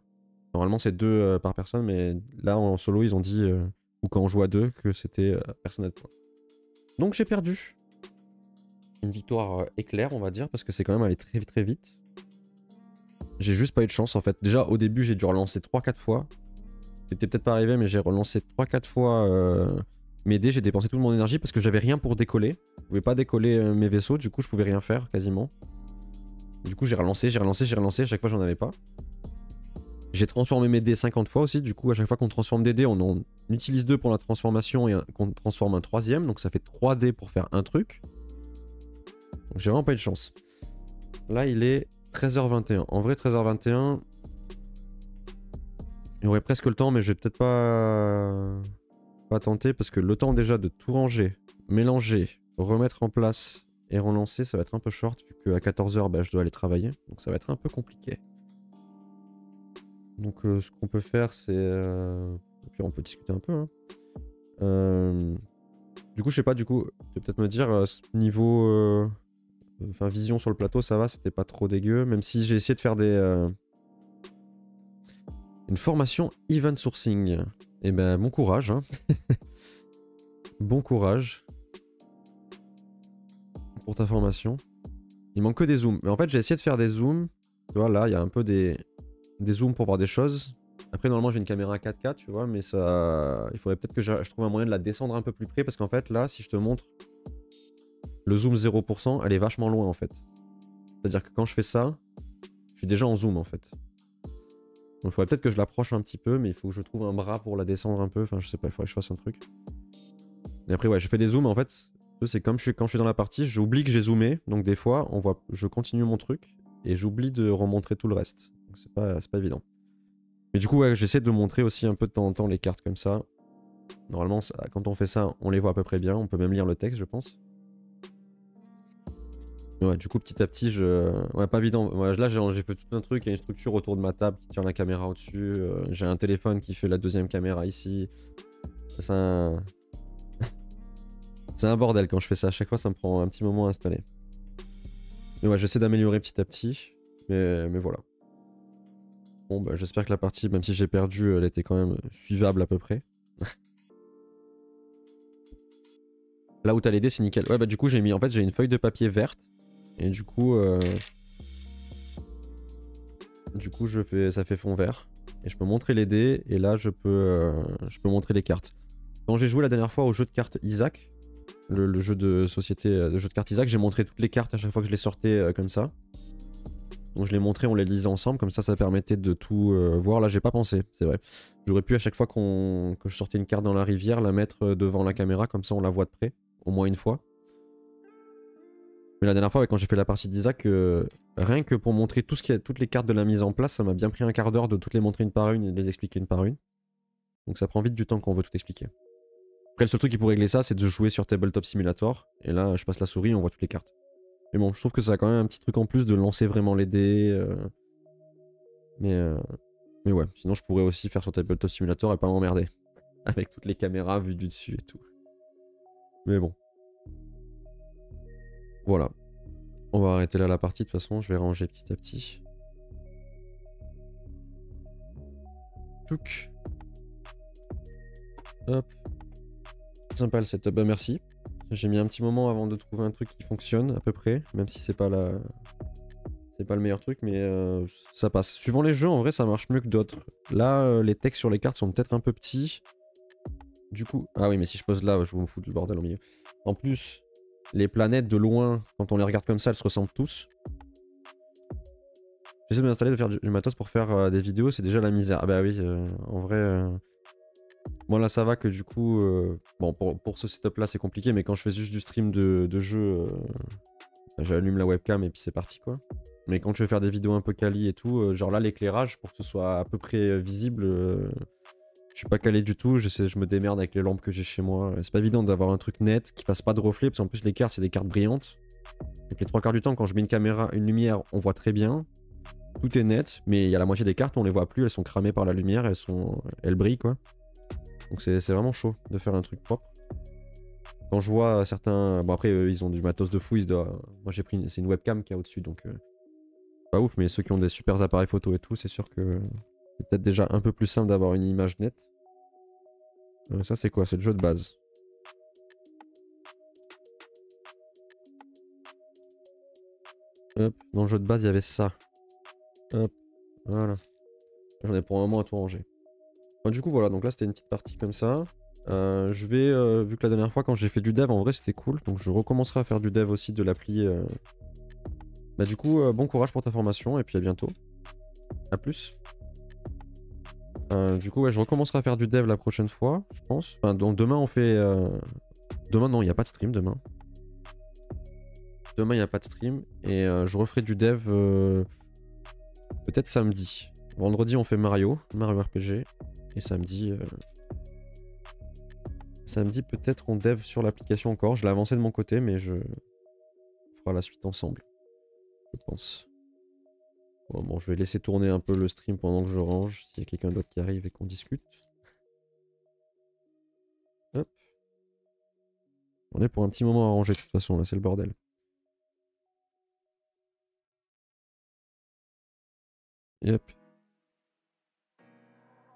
Normalement, c'est 2 par personne, mais là, en solo, ils ont dit, ou quand on joue à 2, que c'était personne n'a de points. Donc j'ai perdu. Une victoire éclair, on va dire, parce que c'est quand même allé très très vite. J'ai juste pas eu de chance, en fait. Déjà, au début, j'ai dû relancer 3-4 fois. C'était peut-être pas arrivé, mais j'ai relancé 3-4 fois mes dés. J'ai dépensé toute mon énergie parce que j'avais rien pour décoller. Je pouvais pas décoller mes vaisseaux, du coup, je pouvais rien faire, quasiment. Du coup, j'ai relancé. À chaque fois, j'en avais pas. J'ai transformé mes dés 50 fois aussi, du coup à chaque fois qu'on transforme des dés, on en utilise 2 pour la transformation et qu'on transforme un 3ème, donc ça fait 3 dés pour faire un truc. Donc j'ai vraiment pas eu de chance. Là il est 13h21. En vrai 13h21, il y aurait presque le temps, mais je vais peut-être pas tenter parce que le temps déjà de tout ranger, mélanger, remettre en place et relancer, ça va être un peu short vu qu'à 14h bah, je dois aller travailler, donc ça va être un peu compliqué. Donc ce qu'on peut faire c'est... Et puis on peut discuter un peu. Hein. Du coup je sais pas, du coup tu peux peut-être me dire niveau... Enfin vision sur le plateau ça va, c'était pas trop dégueu. Même si j'ai essayé de faire des... Une formation event sourcing. Et ben bon courage. Hein. Bon courage. Pour ta formation. Il manque que des zooms. Mais en fait j'ai essayé de faire des zooms. Tu vois là il y a un peu des zooms pour voir des choses. Après normalement j'ai une caméra 4K tu vois, mais ça... Il faudrait peut-être que je trouve un moyen de la descendre un peu plus près parce qu'en fait là si je te montre le zoom 0%, elle est vachement loin en fait. C'est-à-dire que quand je fais ça, je suis déjà en zoom en fait. Donc il faudrait peut-être que je l'approche un petit peu, mais il faut que je trouve un bras pour la descendre un peu. Enfin je sais pas, il faudrait que je fasse un truc. Et après, ouais, je fais des zooms. En fait, c'est comme quand je suis dans la partie, j'oublie que j'ai zoomé. Donc des fois, je continue mon truc et j'oublie de remontrer tout le reste. Donc c'est pas évident. Mais du coup, ouais, j'essaie de montrer aussi un peu de temps en temps les cartes comme ça. Normalement, quand on fait ça, on les voit à peu près bien. On peut même lire le texte, je pense. Ouais, du coup, petit à petit, ouais, pas évident. Ouais, là, j'ai fait tout un truc. Il y a une structure autour de ma table qui tient la caméra au-dessus. J'ai un téléphone qui fait la deuxième caméra ici. C'est un... c'est un bordel quand je fais ça. À chaque fois, ça me prend un petit moment à installer. Mais ouais, j'essaie d'améliorer petit à petit. Mais voilà. Bon, bah, j'espère que la partie, même si j'ai perdu, elle était quand même suivable à peu près. Là où t'as les dés, c'est nickel. Ouais, bah du coup, j'ai une feuille de papier verte. Et du coup, ça fait fond vert. Et je peux montrer les dés. Et là, je peux montrer les cartes. Quand j'ai joué la dernière fois au jeu de cartes Isaac, le jeu de société, de jeu de cartes Isaac, j'ai montré toutes les cartes à chaque fois que je les sortais comme ça. Donc je les montrais, on les lisait ensemble, comme ça permettait de tout voir. Là j'ai pas pensé, c'est vrai. J'aurais pu à chaque fois que je sortais une carte dans la rivière, la mettre devant la caméra, comme ça on la voit de près, au moins une fois. Mais la dernière fois, ouais, quand j'ai fait la partie d'Isaac, rien que pour montrer toutes les cartes de la mise en place, ça m'a bien pris un quart d'heure de toutes les montrer une par une et de les expliquer une par une. Donc ça prend vite du temps quand on veut tout expliquer. Après le seul truc qui pourrait régler ça, c'est de jouer sur Tabletop Simulator. Et là je passe la souris et on voit toutes les cartes. Mais bon, je trouve que ça a quand même un petit truc en plus de lancer vraiment les dés. Mais ouais, sinon je pourrais aussi faire sur Tabletop Simulator et pas m'emmerder. Avec toutes les caméras vues du dessus et tout. Mais bon. Voilà. On va arrêter là la partie, de toute façon, je vais ranger petit à petit. Tchouk. Hop. Sympa le setup, bah merci. J'ai mis un petit moment avant de trouver un truc qui fonctionne à peu près, même si c'est pas c'est pas le meilleur truc, mais ça passe. Suivant les jeux, en vrai, ça marche mieux que d'autres. Là, les textes sur les cartes sont peut-être un peu petits. Du coup... Ah oui, mais si je pose là, je vais me foutre le bordel au milieu. En plus, les planètes de loin, quand on les regarde comme ça, elles se ressemblent tous. J'essaie de m'installer, de faire du matos pour faire des vidéos, c'est déjà la misère. Ah bah oui, en vrai... Bon là ça va que du coup... Bon, pour ce setup là c'est compliqué, mais quand je fais juste du stream de jeu... J'allume la webcam et puis c'est parti quoi. Mais quand je vais faire des vidéos un peu quali et tout, genre là l'éclairage pour que ce soit à peu près visible, je suis pas calé du tout, je me démerde avec les lampes que j'ai chez moi. C'est pas évident d'avoir un truc net qui fasse pas de reflets, parce qu'en plus les cartes c'est des cartes brillantes. Donc les 3/4 du temps quand je mets une lumière, on voit très bien. Tout est net, mais il y a la moitié des cartes on les voit plus, elles sont cramées par la lumière, elles brillent quoi. Donc c'est vraiment chaud de faire un truc propre. Quand je vois certains... Bon après ils ont du matos de fou, moi j'ai pris... C'est une webcam qui est au-dessus donc... Pas ouf, mais ceux qui ont des super appareils photo et tout, c'est sûr que... C'est peut-être déjà un peu plus simple d'avoir une image nette. Ça c'est quoi? C'est le jeu de base. Hop, dans le jeu de base il y avait ça. Hop, voilà. J'en ai pour un moment à tout ranger. Enfin, du coup voilà, donc là c'était une petite partie comme ça. Je vais, vu que la dernière fois quand j'ai fait du dev en vrai c'était cool, donc je recommencerai à faire du dev aussi de l'appli. Bah du coup bon courage pour ta formation et puis à bientôt. A plus. Du coup ouais je recommencerai à faire du dev la prochaine fois je pense. Enfin donc demain on fait... Demain non il n'y a pas de stream demain. Demain il n'y a pas de stream et je referai du dev peut-être samedi. Vendredi on fait Mario RPG et samedi... Samedi, peut-être on dev sur l'application encore. Je l'ai avancé de mon côté, mais on fera la suite ensemble. Je pense. Bon, je vais laisser tourner un peu le stream pendant que je range. S'il y a quelqu'un d'autre qui arrive et qu'on discute. Hop. On est pour un petit moment à ranger de toute façon, là, c'est le bordel. Yep.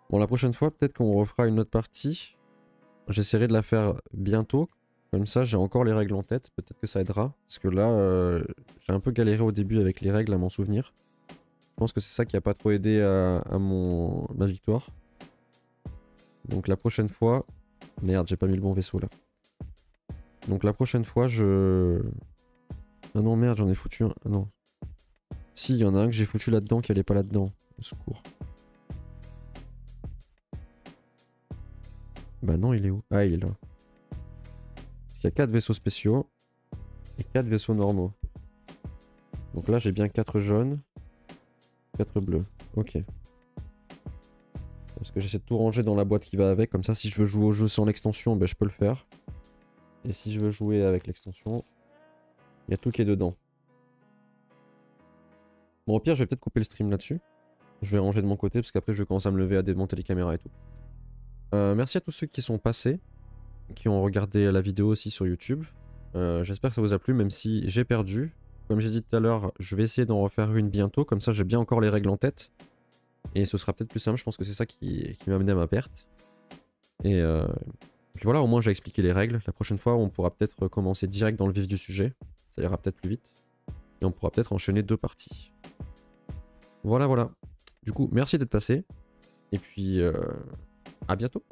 Bon, la prochaine fois, peut-être qu'on refera une autre partie. J'essaierai de la faire bientôt. Comme ça, j'ai encore les règles en tête. Peut-être que ça aidera. Parce que là, j'ai un peu galéré au début avec les règles à m'en souvenir. Je pense que c'est ça qui a pas trop aidé à ma victoire. Donc la prochaine fois... Merde, j'ai pas mis le bon vaisseau là. Donc la prochaine fois, Ah non, merde, j'en ai foutu un... Ah non. Si, il y en a un que j'ai foutu là-dedans qui allait pas là-dedans. Au secours. Bah non, il est où? Ah, il est là. qu'il y a 4 vaisseaux spéciaux et 4 vaisseaux normaux. Donc là, j'ai bien 4 jaunes, 4 bleus. Ok. Parce que j'essaie de tout ranger dans la boîte qui va avec. Comme ça, si je veux jouer au jeu sans l'extension, ben, je peux le faire. Et si je veux jouer avec l'extension, il y a tout qui est dedans. Bon, au pire, je vais peut-être couper le stream là-dessus. Je vais ranger de mon côté parce qu'après, je vais commencer à me lever à démonter les caméras et tout. Merci à tous ceux qui sont passés, qui ont regardé la vidéo aussi sur YouTube. J'espère que ça vous a plu, même si j'ai perdu. Comme j'ai dit tout à l'heure, je vais essayer d'en refaire une bientôt. Comme ça, j'ai bien encore les règles en tête. Et ce sera peut-être plus simple. Je pense que c'est ça qui m'a amené à ma perte. Et puis voilà, au moins j'ai expliqué les règles. La prochaine fois, on pourra peut-être commencer direct dans le vif du sujet. Ça ira peut-être plus vite. Et on pourra peut-être enchaîner 2 parties. Voilà, voilà. Du coup, merci d'être passé. Et puis, à bientôt.